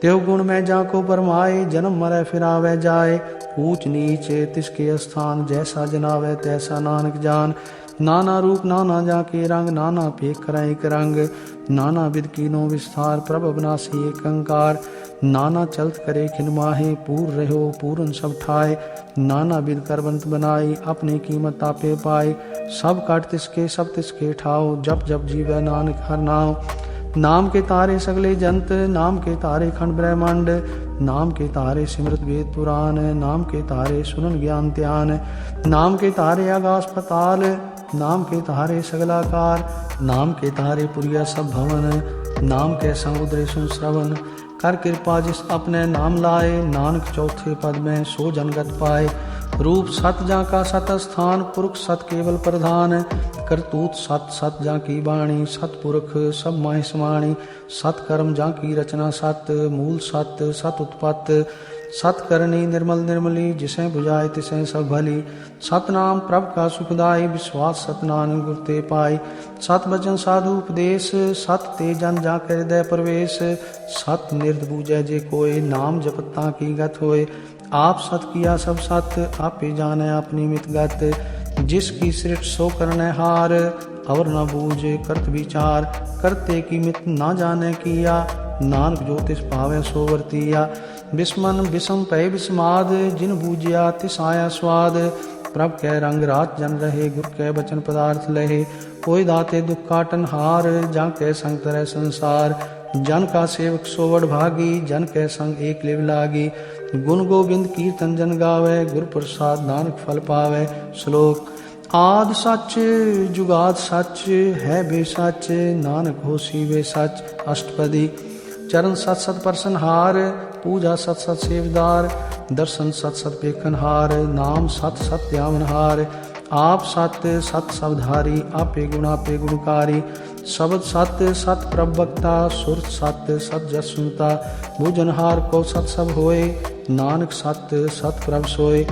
A: त्यों गुण में जाको परमाए, जन्म मरे फिरावे जाए। ऊंच नीच तिसके स्थान, जैसा जनावे तैसा नानक जान। नाना रूप नाना जाके रंग, नाना पेख कराए एक रंग, नाना विध कीनो विस्तार, प्रभ अविनाशी एक अंकार। नाना चलत करे खिन माहे, पूर रहो पूरन सब ठाए, नाना विध करबंत बनाई, अपनी कीमत आपे पाए। सब काट तिसके सब तिसके ठाओ, जप जप जीवै नानक हर नाम। नाम के तारे सगले जंत, नाम के तारे खंड ब्रह्मांड, नाम के तारे सिमरत वेद पुराण, नाम के तारे सुनन ज्ञान ध्यान। नाम के तारे आकाश पताल, नाम के तारे सगलाकार, नाम के तारे पुरिया सब भवन, नाम के समुद्र सुन श्रवण। कर कृपा जिस अपने नाम लाए, नानक चौथे पद में सो जनगत पाए। रूप सत जा का सत स्थान, पुरख सत केवल प्रधान, करतूत सत सत जा की बाणी, सत पुरख सब माहि समाणी। सत कर्म जा की रचना सत, मूल सत सत उत्पत्त, सत करनी निर्मल निर्मली, जिसे बुझाए तिसे सब भली। सतनाम प्रभ का सुखदाई, विश्वास सतनाम गुर ते पाई। सत वचन साधु उपदेश, सत ते जन जा कर हृदय प्रवेश। सत निर्द बूझे जे कोय, नाम जपता की गत होए। आप सत किया सब सत, आपे जाने अपनी मित गत। जिसकी सृष्ट सो करने हार, और न बूझे करत विचार। करते की मित ना जाने किया, नानक जो तिस पावे सो वर्तिया। बिस्मन बिसम पय बिस्माद, जिन बूझिया तिस आया स्वाद। प्रभ कै रंग रात जन रहे, गुर कै बचन पदार्थ लहे। कोई दाते दुख काटन हार, जा कै संग तरह संसार। जन का सेवक सोवड भागी, जन कै संग एक लिव लागी। गुण गोविंद कीर्तन जन गावे, गुर प्रसाद नानक फल पावे। श्लोक आद सच जुगाद सच, है बे सच नानक होसी वे सच। अष्टपदी चरण सत सत परसन हार, पूजा सत सत सेवदार। दर्शन सत सत पेखन हार, नाम सत सत त्यावन हार। आप सत सत सबधारी, आपे गुण आपे गुणकारी। शब्द सत सत प्रवक्ता, सुर सत सत जस सुनता। भुजनहार को सत सब होए, नानक सत सत प्रभ सोए।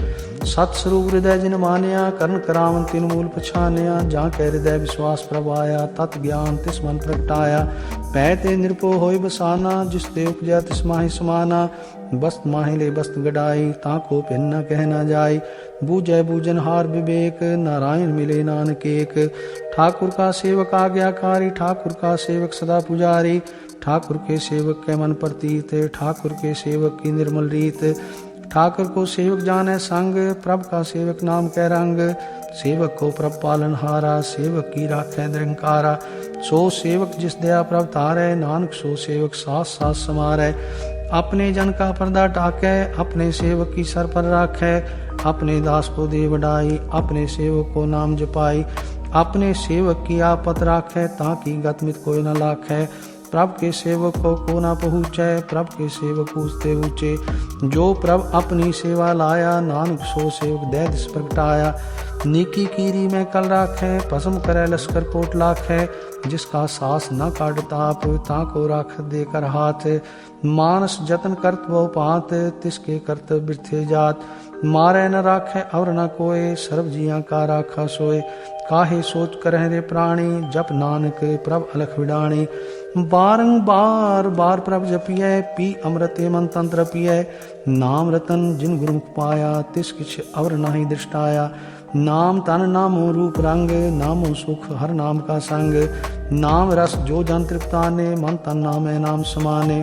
A: सत स्वरूप हृदय जिन मानिया, करण करावन तिन मूल पछानिया। जा के हृदय विश्वास प्रभ आया, तत् ज्ञान तिस मन प्रगटाया। पैते निरपो होय बसाना, जिस ते उपजया तिस माहि समाना। बस्त माहि ले बस्त गडाई, ताको भिन्न न कहना जाय। बूझै बूझनहार विवेक, नारायण मिले नानक एक। ठाकुर का सेवक आज्ञाकारी, ठाकुर का सेवक सदा पुजारी। ठाकुर के सेवक के मन प्रतीत, ठाकुर के सेवक की निर्मल रीत। ठाकुर को सेवक जाने संग, प्रभ का सेवक नाम कै रंग। सेवक को प्रभ पालन हारा, सेवक की राखे निरंकारा। सो सेवक जिस दया प्रभ तारै, नानक सो सेवक सास सास समारै। अपने जन का पर्दा टाकै, अपने सेवक की सर पर राखै। अपने दास को दे बढ़ाई, अपने सेवक को नाम जपाई। अपने सेवक की आपत राखै, ताकि गतमित कोई न लाखै। प्रभ के सेवक को ना पहुँचै, प्रभ के सेवक पूछते ऊँचे। जो प्रभ अपनी सेवा लाया, नानक सो सेवक दे दिस प्रगटाया। नीकी कीरी में कल राखै, भस्म करे लश्कर कोट लाखै। जिसका सास न काट ताप, ताको राख देकर हाथ। मानस जतन करत बहु पात, तिसके कर्तव्य बिरथे जात। मारे न राखे और न कोय, सर्व जिया का राखा सोए। काहे सोच करह रे प्राणी, जप नानक प्रभ अलख विडाणी। बारंबार बार प्रभ जपियै, पी अमृत मन तंत्र पियै। नाम रतन जिन गुरुमुख पाया, तिस किछ और नाही दृष्टाया। नाम तन नामो रूप रंग, नामो सुख हर नाम का संग। नाम रस जो जन तृप्ताने, मन तन नामे नाम समाने।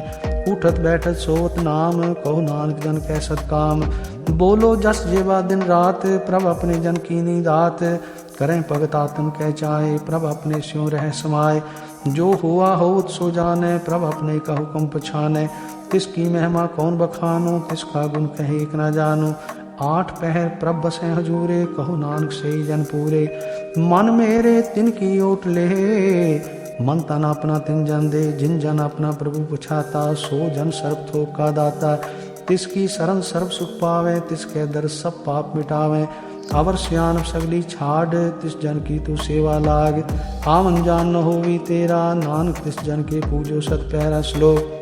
A: उठत बैठत सोत नाम, कहो नानक जन कै सत काम। बोलो जस जेवा दिन रात, प्रभ अपने जन की दात। करें भगत आत्म कै चाहे, प्रभ अपने स्यों रह समाये। जो हुआ होत सो जाने, प्रभ अपने का हुक्म पछाने। तिसकी महिमा कौन बखानो, तिसका गुण कहे एक न जानो। 8 पहर प्रभ बसें हजूरे, कहो नानक सही जन पूरे। मन मेरे तिनकी ओट ले, मन तन अपना तिन जन दे। जिन जन अपना प्रभु पुछाता, सो जन सर्व थोक का दाता। तिसकी शरण सर्व सुख पावे, तिसके दर सब पाप मिटावे। अवर सियान सगली छाड़, तिस जन की तू सेवा लाग। आवन जान न होवी तेरा, नानक तिस जन के पूजो सत पहरा। श्लोक।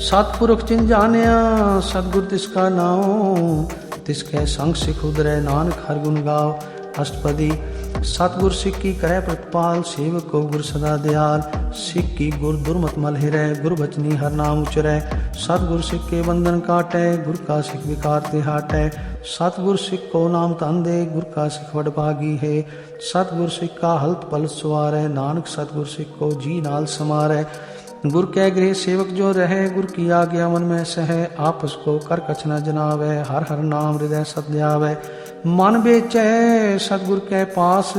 A: सतपुरख चिन जानिया, सतगुर तिसका नाओ। तिसके संग सिख उदरै, नानक हर गुण गाओ। अष्टपदी। सतगुर सिख की करे प्रतिपाल, सेवक को गुर सदा दयाल। सिख की गुर दुर्मत मल हिरै, गुर बचनी हर नाम उचरै। सतगुर सिख के बंधन काटै, गुर का सिख विकार ते हाटै। सतगुर सिख को नाम तन दे, गुर का सिख वड भागी है। सतगुर सिख का हल्त पल सवारै, नानक सतगुर सिख को जी नाल समारै। गुर के गृह सेवक जो रहे, गुर की आज्ञा मन में सह। आपस को कर कछ न जनावै, हर हर नाम हृदय सत ध्यावै। मन बेचै सतगुर के पास,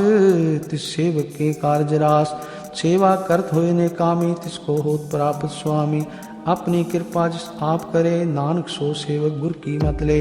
A: तिस सेवक के कार्य रास। सेवा करत होए ने कामी, तिसको होत प्राप्त स्वामी। अपनी कृपा जिस आप करे, नानक सो सेवक गुर की मत ले।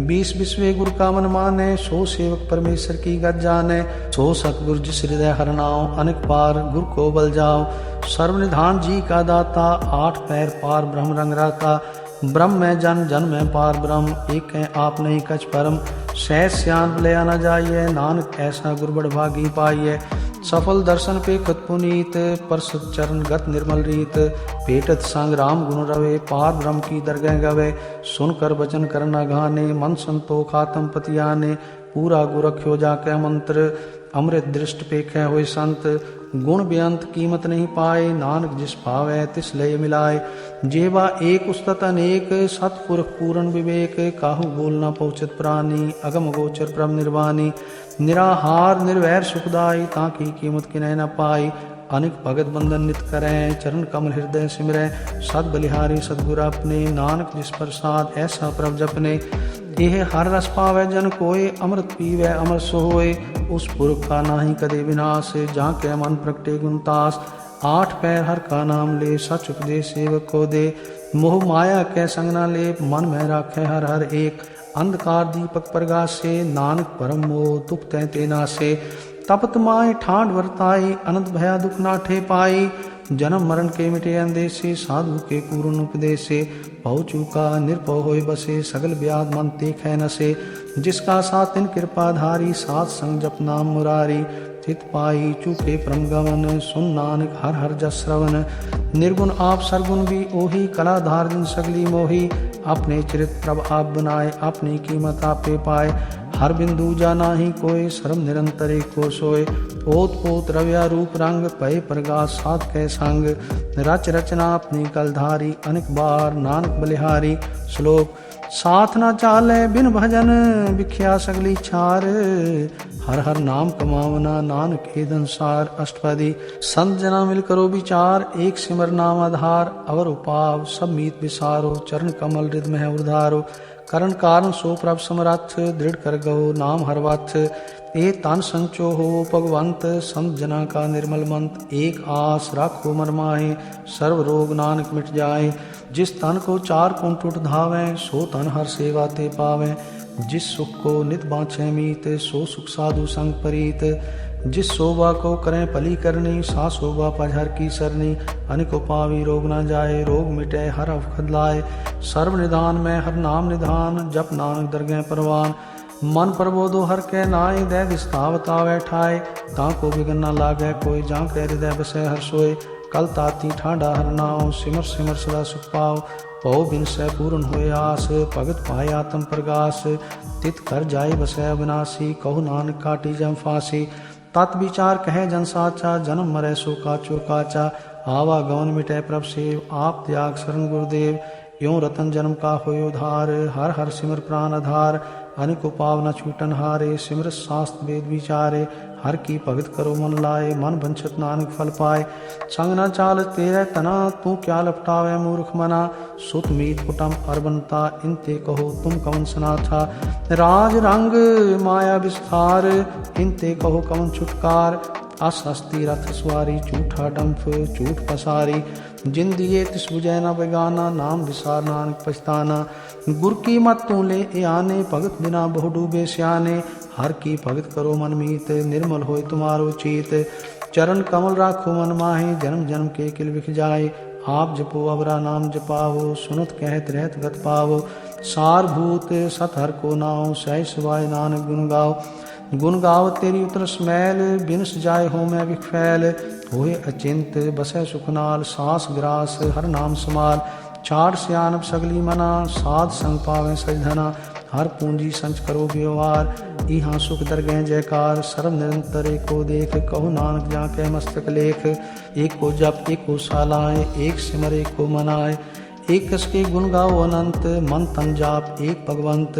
A: 20 बिस्वे गुर का मन माने, सो सेवक परमेश्वर की गत जाने। सो सतगुर जिस हृदय हर नाओ, अनेक पार गुर को बल जाओ। सर्वनिधान जी का दाता, 8 पैर पार ब्रह्म रंग राता। ब्रह्म में जन, जन में पार ब्रह्म, एक है आप नहीं कछ परम। सहज स्यान भले न जाइए, नानक ऐसा गुरबड़ भागी पाइए। सफल दर्शन पे खत पुनीत, परसत चरण गत निर्मल रीत। पेटत संग राम गुण रवे, पार ब्रह्म की दरगह गवे। सुनकर वचन करना गाने, मन संतोख आत्म पति आने। पूरा गुर रख्यो जाके मंत्र, अमृत दृष्ट पेखे होय संत। गुण बेअंत कीमत नहीं पाए, नानक जिस पावै तिस लय मिलाए। जेवा एक उस्तत अनेक, सतपुरख पूर्ण विवेक। काहू बोल न पहुँचत प्राणी, अगम गोचर परम निर्वाणी। निराहार निर्वैर सुखदाई, ताकि कीमत किनै न पाई। अनेक भगत बंधन नित करें, चरण कमल हृदय सिमरै। सत बलिहारी सतगुर अपने, नानक जिस प्रसाद ऐसा प्रभ जपने। यह हर रस पावै जन कोय, अमृत पीवै अमर सोय। उस पुरख का नाही कदे विनाश, जाके मन प्रगटे गुणतास। 8 पैर हर का नाम ले, सच उपदेश सेवक को दे। मोह माया कै संग न ले, मन में राखे हर हर एक। अंधकार दीपक प्रगासे, नानक परम मोह दुख तै ते नासे। तपत माय ठाठ वर्ताई, अनंत भया दुख नाठे पाई। जन्म मरण के मिटे अंदेसे, साधु के पूर्ण उपदेसे। बहु चूका निर्भव होय बसे, सगल व्याध मन देखे नसे। जिसका साथ इन कृपा धारी, साथ संग जप नाम मुरारी। चित पाई चूके परम गमन, सुन नानक हर हर जस श्रवण। निर्गुण आप सरगुण भी ओही, कला धार जिन सगली मोही। अपने चरित प्रभ आप बनाए, अपनी कीमत आपे पाए। हर बिंदु जाना ही कोय, सर्व निरंतर को सोए। ओत पोत रव्या रूप रंग, पय प्रगास साध कै संग। रच रचना अपनी कलधारी, अनेक बार नानक बलिहारी। श्लोक। साथ न चाले बिन भजन, बिख्या सगली छार। हर हर नाम कमावना, नानक के संसार। अष्टपदी। संत जना मिल करो विचार, एक सिमर नाम आधार। अवर उपाव सब मीत विसारो, चरण कमल हृद में उधारो। करण कारण सो प्रभ समरथ, दृढ़ कर गहो नाम हर वथ। ए तन संचो हो भगवंत, संत जना का निर्मल मंत। एक आस राखो मन माहे, सर्व रोग नानक मिट जाए। जिस तन को 4 कुंठ धावे, सो तन हर सेवा ते पावे। जिस सुख को नित बाँछे मीत, सो सुख साधु संग परीत। जिस शोभा को करें पली करनी, सा शोभा पझर की सरनी। अनिको पावी रोग न जाए, रोग मिटे हर अवखद लाए। सर्व निदान में हर नाम निधान, जप नानक दरगह परवान। मन प्रबोधो हर के नाय, दे विस्तावत आवे ठाए। ताको बिगन न लागे कोई, जाके हृदय बसे हर सोए। कल ताती ठाडा हर नाव, सिमर सिमर सदा सुख पाओ। पौ बिन से पूर्ण होए आस, भगत पाए आत्म प्रगास। तित कर जाए बसे अविनाशी, कहु नानक काटी जम फांसी। तत् विचार कहे जन साचा, जन्म मरे सो काचो काचा। आवा गवन मिटे प्रभ सेव, आप त्याग शरण गुरुदेव। यों रतन जन्म का होय उधार, हर हर सिमर प्राण आधार। अनिको पाव न छूटन हारे, सिमर शास्त्र वेद विचारे। हर की भगत करो मन लाए, मन बंछत नानक फल पाए। संग न चाल तेरे तना, तू क्या लपटावे मूर्ख मना। सुत मीत कुटम अरबनता, इनते कहो तुम कवन सना था। राज रंग माया विस्तार, इनते कहो कवन छुटकार। अस हस्ती रथ सवारी, झूठा डंफ झूठ पसारी, जिन दिए तिस बुझै न बेगाना, नाम विसार नानक पछताना। गुर की मत तू ले ए आने, भगत बिना बहु डूबे स्याने, हर की भगत करो मन मीत, निर्मल होय तुम्हारो चीत। चरण कमल राखो मन माहे, जन्म जन्म के किल बिख जाए, आप जपो अबरा नाम जपावो, सुनत कहत रहत गत पावो। सारभूत सत हर को नाओ, सहज सुभाए नानक गुण गाओ। गुण गाओ तेरी उतरस मैल, बिनस जाय हो मैं विखफैल। होए अचिंत बसै सुख नाल, सास ग्रास हर नाम समाल। छाड़ सियानप सगली मना, साध संग पावें सजधना। हर पूंजी संच करो व्यवहार, इहाँ सुख दरगह जयकार। सर्व निरंतर एको देख, कहु नानक जाके मस्तक लेख। एक को जप एक को सालाए, एक सिमर एक को मनाए। एक कस के गुण गाओ अनंत, मन तन जाप एक भगवंत।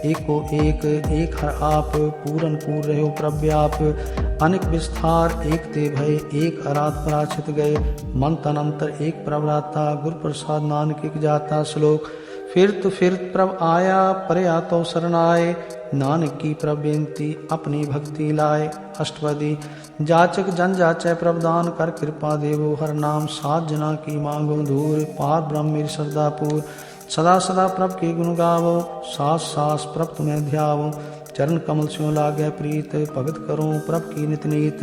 A: एको एक हर आप, पूरन पूर रहो प्रव्याप। अनेक विस्तार एक ते भय, एक अराध पराचित गए। मन तन अंतर एक प्रभराता, गुर प्रसाद नानक एक जाता। श्लोक फिरत प्रभ आया, परया तो शरण आए। नानक की प्रभ बेनती, अपनी भक्ति लाए। अष्टपदी जाचक जन जाचै प्रभदान, कर कृपा देवो हर नाम। सात जना की मांगो दूर, पार ब्रह्म मेरी सरदापुर। सदा सदा प्रभ के गुण गावो, सास सास प्रभ तुम्हें ध्यावो। चरण कमल स्यों लागे प्रीत, भगत करो प्रभ की नित नीत।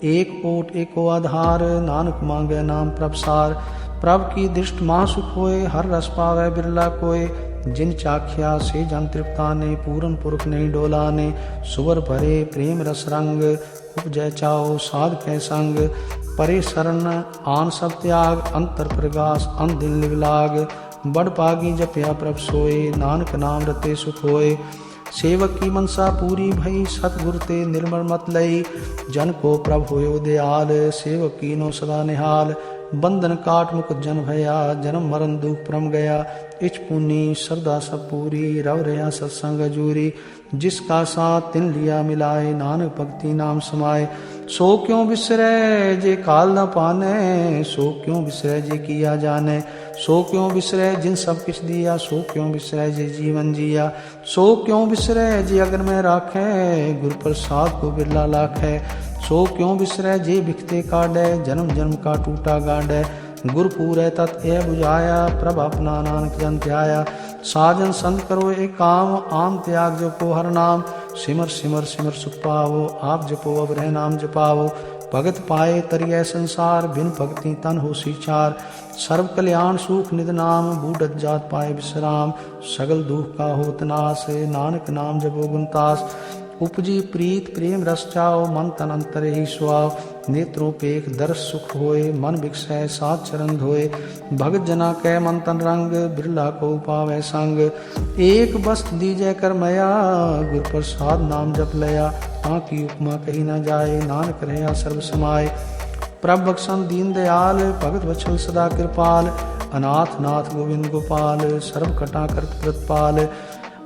A: एक ओट एको आधार, नानक मांगे नाम प्रभ सार। प्रभ की दृष्ट महासुख होए, हर रस पावे बिरला कोय। जिन चाख्या से जन तृप्ताने, पूरन पुरख नहीं डोलाने। सुवर भरे प्रेम रस रंग, उपजय चाओ साध कै संग। परे शरण आन सब त्याग, अंतर प्रगास अन दिन लिव लाग। बड़ पागी जपया प्रभ सोए, नानक नाम रते सुख होए। सेवक की मनसा पूरी भई, सतगुर ते निर्मल मत लई। जन को प्रभ होयो दयाल, सेवक कीनो सदा निहाल। बंधन काट मुकुट जन भया, जन्म मरण दुख परम गया। इच पुनी श्रद्धा सब पूरी, रव रहा सत्संग जूरी। जिसका साथ तिन लिया मिलाए, नानक भक्ति नाम समाए। सो क्यों बिसरे जे काल न पाने, सो क्यों बिसरे जे किया जाने। सो क्यों बिसरे जिन सब किछ दिया, सो क्यों बिसरे जे जीवन जिया। सो क्यों बिसरे जे अगर में राखे, गुर प्रसाद को बिरला लाखे। सो क्यों बिसरे जे बिखते काटे, जन्म जन्म का टूटा गांडे। गुर पूरै तत् ए बुझाया, प्रभ अपना नानक जन ध्याया। साजन संत करो एक काम, आम त्याग जपो हर नाम। सिमर सिमर सिमर सुख पावो, आप जपो अब रह नाम जपावो। भगत पाए तरिय संसार, बिन भक्ति तन हो सीचार। सर्व कल्याण सुख निध नाम, बूढ़त जात पाए विश्राम। सगल दुख का होत नाश, नानक नाम जपो गुणतास। उपजी प्रीत प्रेम रस चाओ, मन तन अंतर ही सुआव। नेत्रोपेख दर्श सुख होए, मन बिकसै सात चरण धोए। भगत जना कै मन तन रंग, बिरला को पावै संग। एक वस्त दीजै कर मया, गुर प्रसाद नाम जप लया। ताकि उपमा कही न जाए, नानक रहा सर्व समाये। प्रभ बख्शन दीन दयाल, भगत वत्सल सदा कृपाल। अनाथ नाथ गोविंद गोपाल, सर्व कटा करत प्रतपाल।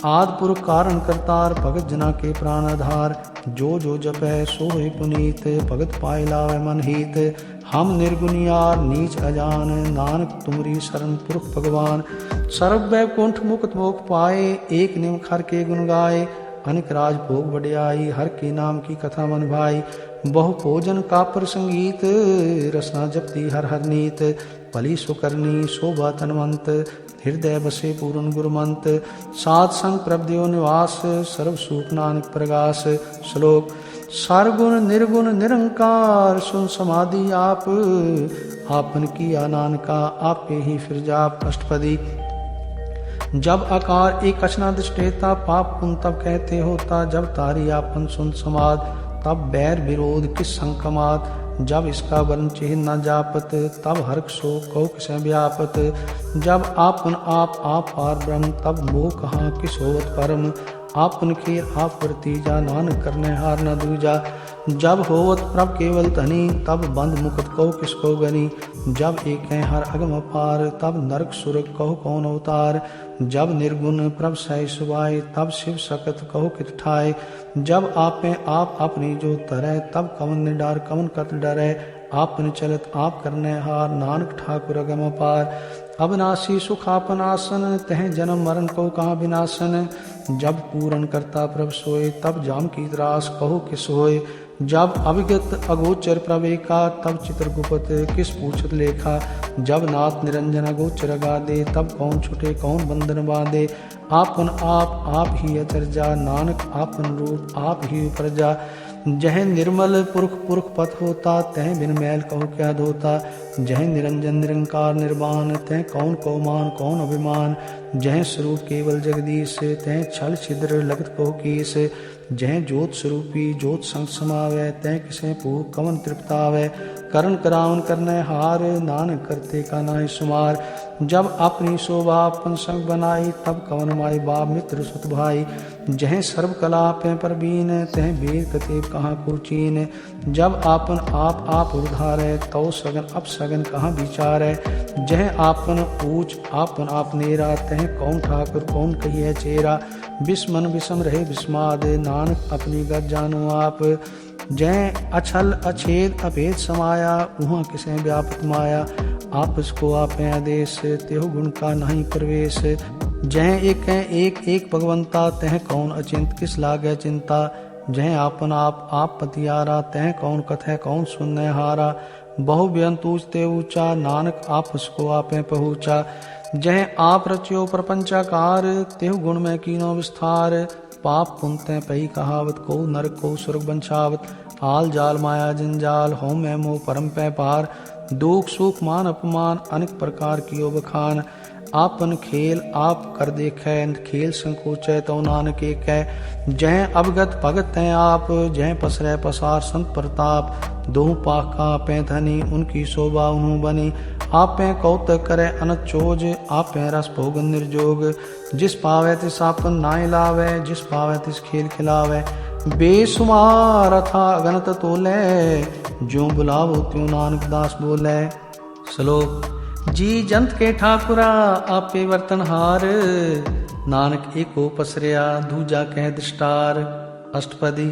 A: आद पुरख कारण करतार, भगत जना के प्राण आधार। जो जो जपै सो है पुनीत, भगत पाए लावे मन हित। हम निर्गुनियार नीच अजान, नानक तुमरी शरण पुरख भगवान। सर्व वैकुंठ मुक्त मोक्ष पाए, एक निम खर के गुण गाए। अनिक राज भोग बढ़ियाई, हर के नाम की कथा मन भाई। बहु भोजन का प्रसंगीत, रसना जपती हर हर नीत। भली सुकरनी शोभा तनवंत, हृदय बसे पूर्ण गुरुमंत। सात संग प्रभदेव निवास, सर्व सुख नानक प्रगास। श्लोक सरगुण निर्गुण निरंकार, सुन समाधि आप। आपन किया नानका, आपे ही फिर जाप। अष्टपदी जब आकार एक अचना दृष्टेता, पाप पुन तब कहते होता। जब तारी आपन सुन समाद, तब बैर विरोध किस संकमात। जब इसका वर्ण चिन्ह न जापत, तब हर्ष सो कहो किसे व्यापत। जब आपन आप पार ब्रह्म, तब मोह कहाँ किस होवत परम। आपन खीर आप वर्तीजा, नानक करने हार न दूजा। जब होवत प्रभ केवल धनी, तब बंद मुकुट कहो किसको गनी। जब एक है हर अगम अपार, तब नरक सुरग कहो कौन अवतार। जब निर्गुण प्रभ सह सुभाए, तब शिव सकत कहो कित ठाए। जब आपे आप अपनी जो तरह, तब कवन निडार कवन कत डरे। आपन चलत आप करने हार, नानक ठाकुर अगम अपार। अविनाशी सुख आपन आसन, तह जन्म मरण को कहाँ विनाशन। जब पूरन करता प्रभ सोए, तब जाम की त्रास कहो किस होए। जब अविगत अगोचर प्रवेका, तब चित्रगुप्त किस पूछत लेखा। जब नाथ निरंजन अगोचर गादे, तब कौन छुटे कौन बंधन बांधे। आपन आप ही अचरजा, नानक आपन रूप आप ही उपरजा। जह निर्मल पुरख पुरख पथ होता, तह बिन मैल कहो क्या धोता। जह निरंजन निरंकार निर्वाण, तह कौन को मान कौन अभिमान। जह स्वरूप केवल जगदीश, तह छल छिद्र लगत कहो कीस। जह जोत स्वरूपी जोत संग समावै, तह किसे पूक कवन तृप्तावै। करण करावन करने हार, नानक करते का नाहि सुमार। जब अपनी शोभा अपन संग बनाई, तब कवन माई बाप मित्र सुत भाई। जह सर्व कला पे परबीन, तह वेद कतेब कहाँ कुचीन। जब आपन आप उधारै, तो सगन अपसगन कहाँ विचारै। जह आपन ऊंच आपन आप नेरा, तह कौन ठाकुर कौन कहिए चेरा। बिस्मन विषम रहे विस्माद, नानक अपनी गत जानो आप। जय अछल अछेद अभेद समाया, उहाँ किसे व्यापक माया। आपस को आपे आदेश, तेहु गुण का नहीं प्रवेश। जह एक भगवंता, तह कौन अचिंत किस लागे चिंता। जह आपन आप पतियारा, तह कौन कथै कौन सुनने हारा। बहु व्यंत ऊंचते ऊंचा, नानक आपस को आपे पहुँचा। जह आप रचियो प्रपंचाकार, तेहु गुण में कीनो विस्तार। पाप पुण्य पही कहावत, को नरक को स्वर्ग बंशावत। आल जाल माया जंजाल, होम में मोह परम पै पार। दुख सुख मान अपमान, अनेक प्रकार कियो बखान। आपन खेल आप कर देखे, खेल संकोचै तो नानक एकै। जह अवगत भगत हैं आप, जह पसरै पसार संत प्रताप। दोहु पाखा पैंथनी, उनकी शोभा उन्हु बनी। आपे कौतक करे अनत चोज, आपे रस भोगन निर्जोग। जिस पावे तिस आपन नाय लावे, जिस पावे तिस खेल खिलावे। बेसुमार था अगनत तोले, ज्यों बुलावो त्यों नानक दास बोले। श्लोक। जी जंत के ठाकुरा आपे वर्तनहार, नानक एको पसरिया दूजा कह दृष्टार। अष्टपदी।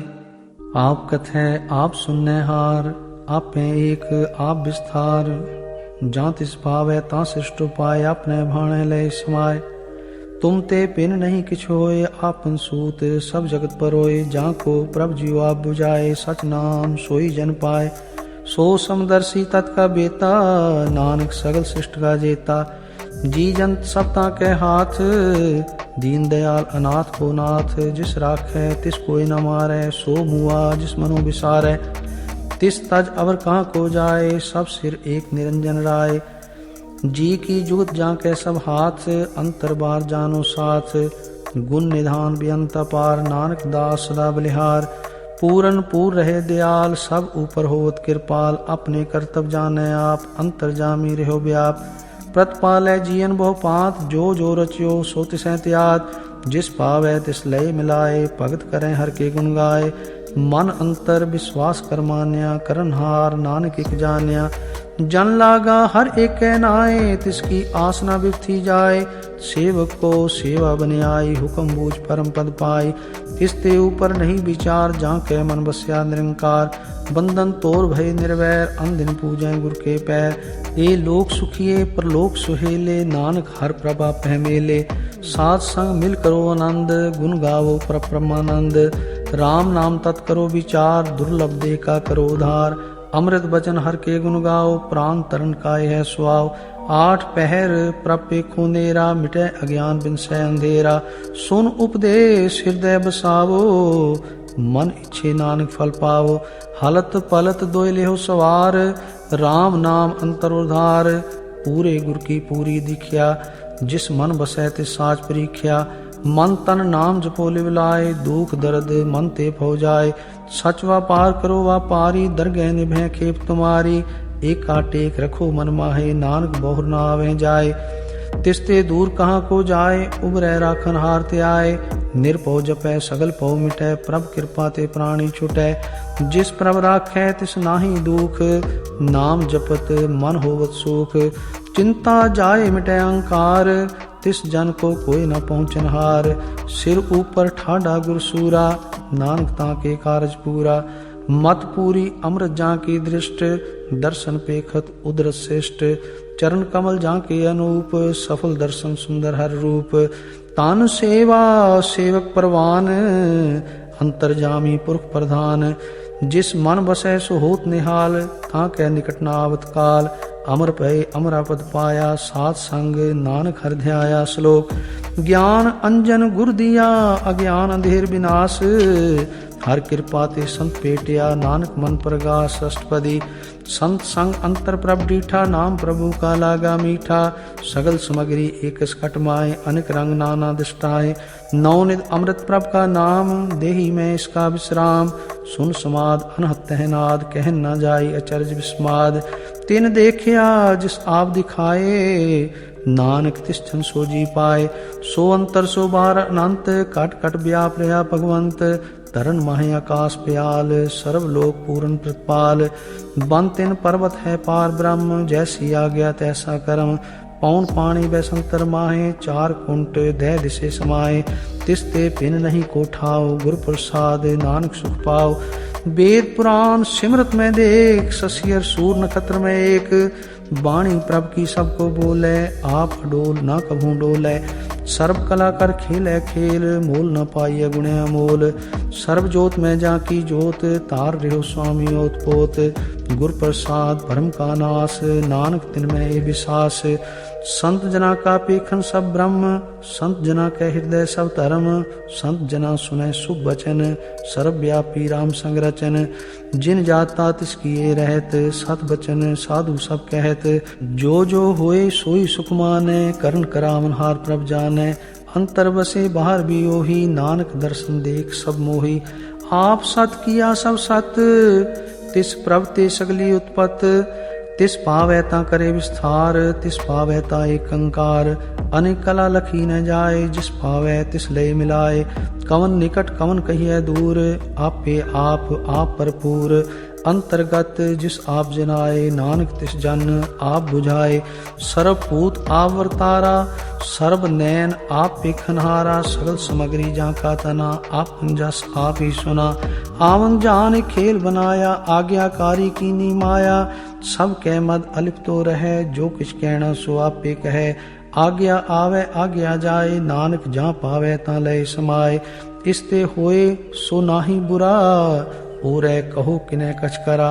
A: आप कथै आप सुनने हार, आपे एक आप विस्तार। जां तिस भावै तां सृष्ट उपाय, अपने भाणे लय समाय। तुम ते पिन नहीं किछ होए, आपन सूत सब जगत पर होए। जां को प्रभ जीव आप बुझाए, सच नाम सोई जन पाए। सो समदर्शी तत्का बेता, नानक सगल सृष्ट का जेता। जी जंत सबता के हाथ, दीन दयाल अनाथ को नाथ। जिस राखै तिस कोई न मारै, सो मुआ जिस मनो विसारै। तिस तज अवर कहाँ को जाए, सब सिर एक निरंजन राय। जी की जुगत जाके सब हाथ, अंतर बार जानो साथ। गुण निधान बेअंत अपार, नानक दास सदा बलिहार। पूरन पूर रहे दयाल, सब ऊपर होवत कृपाल। अपने कर्तव्य जाने आप, अंतर जामी रहो व्याप। प्रतिपालै जियन बहु पात, जो जो रचियो सो तिसै त्यात। जिस पावै तिस लय मिलाए, भगत करें हर के गुण गाए। मन अंतर विश्वास कर मान्या, करनहार नानक एक जान्या। जन लागा हर एक नाए, तिसकी आस न बिपथी जाए। सेवक को सेवा बन आई, हुक्म बूझ परम पद पाई। इसते ऊपर नहीं विचार, जाके मन बस्या निरंकार। बंधन तोर भय निर्वैर, अंधिन पूजै गुर के पैर। ये लोक सुखिए परलोक सुहेले, नानक हर प्रभा पहमेले। साथ संग मिल करो आनंद, गुण गावो परमानंद। राम नाम तत् करो विचार, दुर्लभ दे का करो उधार। अमृत बचन हर के गुण गाओ, प्राण तरण काय है सुआव। आठ पहर प्रपे खूनेरा, मिटे अज्ञान बिन सै अंधेरा। सुन उपदेश हृदय बसावो, मन इच्छे नानक फल पावो। हलत पलत दोय लेहो सवार, राम नाम अंतर उधार। पूरे गुर की पूरी दिखिया, जिस मन बसै तिस साच परीख्या। मन तन नाम जपो लिव लाए, दुख दर्द मन ते फौ जाए। सच व्यापार करो व्यापारी, दरगह निभे खेप तुम्हारी। एका टेक रखो मन माहे, नानक बहुर न आवे जाए। तिस्ते दूर कहाँ को जाए, उबरै राखन हार ते आए। निरपौ जपै सगल पौ मिटै, प्रभ कृपा ते प्राणी छुटै। जिस प्रभ राखै तिस नाहि दुख, नाम जपत मन होवत सुख। चिंता जाए मिटै अहंकार, तिस जन को कोई न पहुँचन हार। सिर ऊपर ठाडा गुरसूरा, नानक ताके कारज पूरा। मत पूरी अमृत जां की दृष्ट, दर्शन पेखत उदर श्रेष्ठ। चरण कमल जाके अनूप, सफल दर्शन सुंदर हर रूप। तान सेवा सेवक परवान, अंतर्जामी पुरख प्रधान। जिस मन बसै सो होत निहाल, ताके निकट न आवत काल। अमर भय अमरापद पाया, सात संग नानक हर ध्याया। श्लोक। ज्ञान अंजन गुर दिया, अज्ञान अंधेर विनाश। हर कृपा ते संत पेटिया, नानक मन प्रगास। अष्टपदी। संत संग अंतर प्रभ डीठा, नाम प्रभु का लागा मीठा। सगल सामग्री एक सकट माए, अनेक रंग नाना दृष्टाए। नवनिध अमृत प्रभ का नाम, देही में इसका विश्राम। सुन समाद अनहत नाद, कह न जाई अचरज विस्माद। तिन देखिया जिस आप दिखाए, नानक तिस जन सो जी पाए। सो अंतर सो बार अनंत, कट कट व्याप रहा भगवंत। तरन माहे आकाश प्याल, सर्वलोक पूर्ण प्रतिपाल। बन तिन पर्वत है पार ब्रह्म, जैसी आज्ञा तैसा कर्म। पौन पानी बैसंतर माहे, चार कुंट दह दिशे समाए। तिसते पिन नहीं कोठाओ, गुरु प्रसाद नानक सुख पाओ। वेद पुराण सिमरत में देख, शशियर सूर नक्षत्र में एक। वाणी प्रभ की सबको बोले, आप अडोल ना कभू डोले। सर्व कला कर खेले खेल, मोल न पाइय गुणे अमोल। सर्व जोत में जाकी जोत, तार रहो स्वामी ओतपोत। गुर प्रसाद भरम का नाश, नानक तिन में विश्वास। संत जना का पेखन सब ब्रह्म, संत जना के हृदय सब धर्म। संत जना सुने शुभ वचन, सर्वव्यापी राम संग रचन। जिन जाता तिस किए रहत, सत बचन साधु सब कहत। जो जो होए सोई सुख माने, करण करावन हार प्रभ जाने। अंतर बसे बाहर भी ओही, नानक दर्शन देख सब मोही। आप सत किया सब सत, तिस प्रभ ते सगली उत्पत। तिस पावै ता करे विस्तार, तिस पावै ता एक अंकार। अनेक कला लखी न जाए, जिस पावै तिस लय मिलाए। कवन निकट कवन कहिए दूर, आपे आप भरपूर। अंतर्गत जिस आप जनाए, नानक तिस जन आप बुझाए। सर्वभूत आप वर्तारा, सर्व नैन आप पेखनहारा। सगल सामग्री जाका तना, आप जस आप ही सुना। आवन जान खेल बनाया, आज्ञाकारी कीनी माया। सब कह मद अलिप्त तो रहे, जो किछ कहना सो आपे कहे। आज्ञा आवे आज्ञा जाए, नानक जहाँ पावे ता लय समाए। इसते होए सो नाहि बुरा, ओरै कहो किने कछ करा।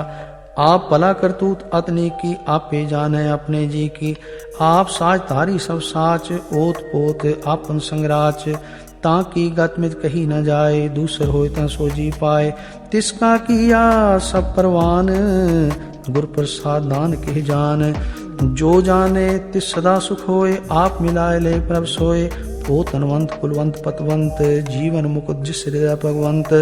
A: आप भला करतूत अतनी की, आपे जाने अपने जी की। आप साज तारी सब साच, ओत पोत आपन संगराच। ताकि गत मित कही न जाए, दूसर होए ता सो जी पाए। तिसका किया सब परवान, गुर प्रसाद नानक ही जान। जो जाने तिस सदा सुख होए, आप मिलाए ले प्रभ सोए। ओ तनवंत कुलवंत पतवंत, जीवन मुकुट जिस हृदय भगवंत।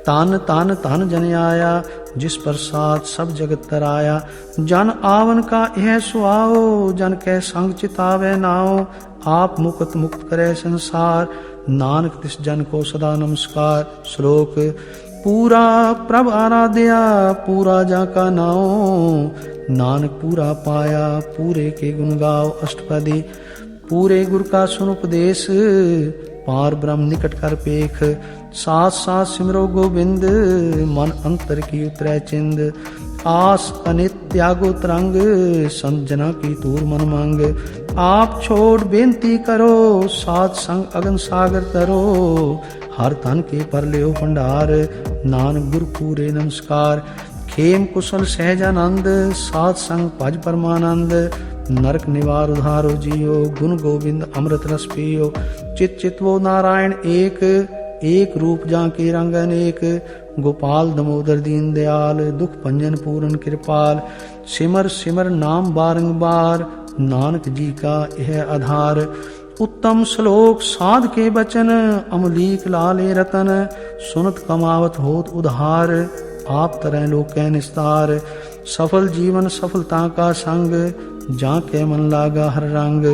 A: तान तान तान जन आया, जिस प्रसाद सब जगत तराया। जन आवन का यह सुआओ, जन कै संग चितावे नाओ। आप मुकुट मुक्त करे संसार, नानक तिस जन को सदा नमस्कार। श्लोक। पूरा प्रभ आराध्या, पूरा जाका नाओ। नानक पूरा पाया, पूरे के गुण गाओ। अष्टपदी। पूरे गुर का सुन उपदेश, पार ब्रह्म निकट कर पेख। साथ साथ सिमरो गोविंद, मन अंतर की उतरै चिंद। आस अनित त्यागो तरंग, संत जना की तूर मन मंग। आप छोड़ बेनती करो, साथ संग अगन सागर तरो। हर तन के पर लियो भंडार, नानक गुरु पूरे नमस्कार। खेम कुशल सहजानंद, साथ संग भज परमानंद। नरक निवार उधारो जियो, गुण गोविंद अमृत रस पियो। चित चितवो नारायण एक, एक रूप जाके रंग अनेक। गोपाल दमोदर दीन दयाल, दुख भंजन पूरन कृपाल। सिमर सिमर नाम बारंबार, नानक जी का यह आधार। उत्तम श्लोक साध के बचन, अमलीक लाले रतन। सुनत कमावत होत उधार, आप तरह लोकै निस्तार। सफल जीवन सफलता का संग, जाके मन लागा हर रंग।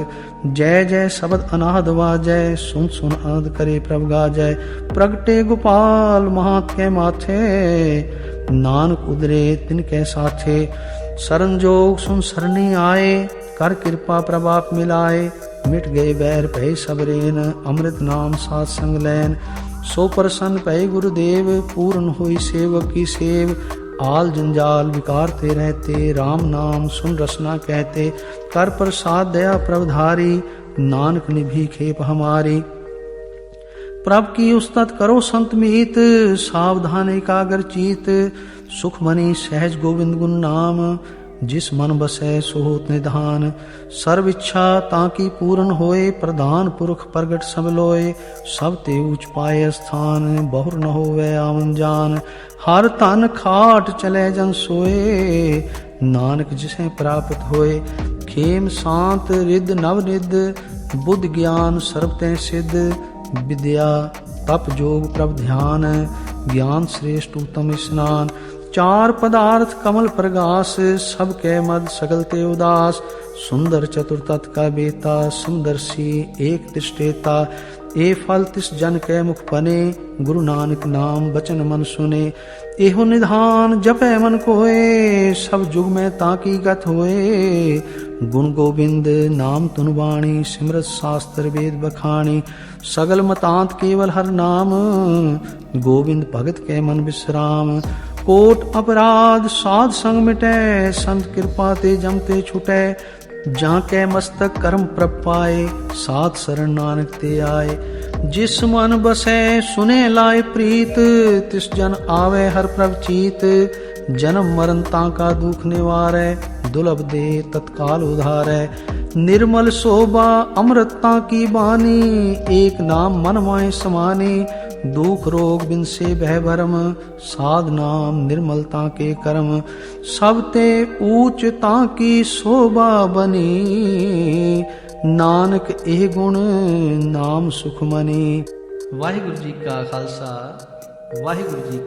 A: जय जय शब्द अनाहद वाजय, सुन सुन आनंद करे प्रभ गाजय। प्रगटे गोपाल महात के माथे, नानक उदरे तिनके साथे। शरण जोग सुन सरनी आए, कर कृपा प्रभाप मिलाए। मिट गए बैर भय सबरेन, अमृत नाम साथ संग लैन। सो प्रसन्न भय गुरुदेव, पूर्ण हुई सेवक की सेव। आल जंजाल विकारते रहते, राम नाम सुन रसना कहते, कर प्रसाद दया प्रभधारी, नानक निभी खेप हमारी। प्रभ की उस्तत करो संत मीत, सावधान एकाग्र चीत, सुख मनी सहज गोविंद गुण नाम, जिस मन बसै सो होत निधान। सर्व इच्छा ताकि पूर्ण होए, प्रधान पुरख प्रगट सब लोए, सब ते ऊंच पाए स्थान, बहुर न होवे आवन जान। हर तन खाट चले जन सोए, नानक जिसे प्राप्त होए। खेम शांत रिद नव निद, बुद्ध ज्ञान सर्व तैं सिद्ध, विद्या तप जोग प्रभ ध्यान, ज्ञान श्रेष्ठ उत्तम स्नान। चार पदार्थ कमल प्रगास, सब कै मद सगल ते उदास। सुंदर चतुर्तत का बेता, सुंदरसी एक तिष्ठेता। ए फल तिस जन कै मुख बने, गुरु नानक नाम बचन मन सुने। एहो निधान जपै मन कोए, सब जुग में ताकी गत होए। गुण गोविंद नाम तुन बाणी, सिमरत शास्त्र वेद बखाणी। सगल मतांत केवल हर नाम, गोविंद भगत कै मन विश्राम। कोट अपराध साध संग मिटै, संत कृपा ते जमते छुटै। जहाँ कै मस्तक कर्म प्रभ पाए, साथ शरण नानक ते आए। जिस मन बसै सुने लाए प्रीत, तिस जन आवे हर प्रभ चीत। जन्म मरण ताका दुख निवारै, दुर्लभ दे तत्काल उधारै। निर्मल शोभा अमृता की बानी, एक नाम मन माय समानी। दुख रोग बिन से भय भरम, साध नाम निर्मलता के कर्म। सब ते ऊंचता की शोभा बनी, नानक एह गुण नाम सुख मनी। वाहिगुरु जी का खालसा, वाहिगुरु जी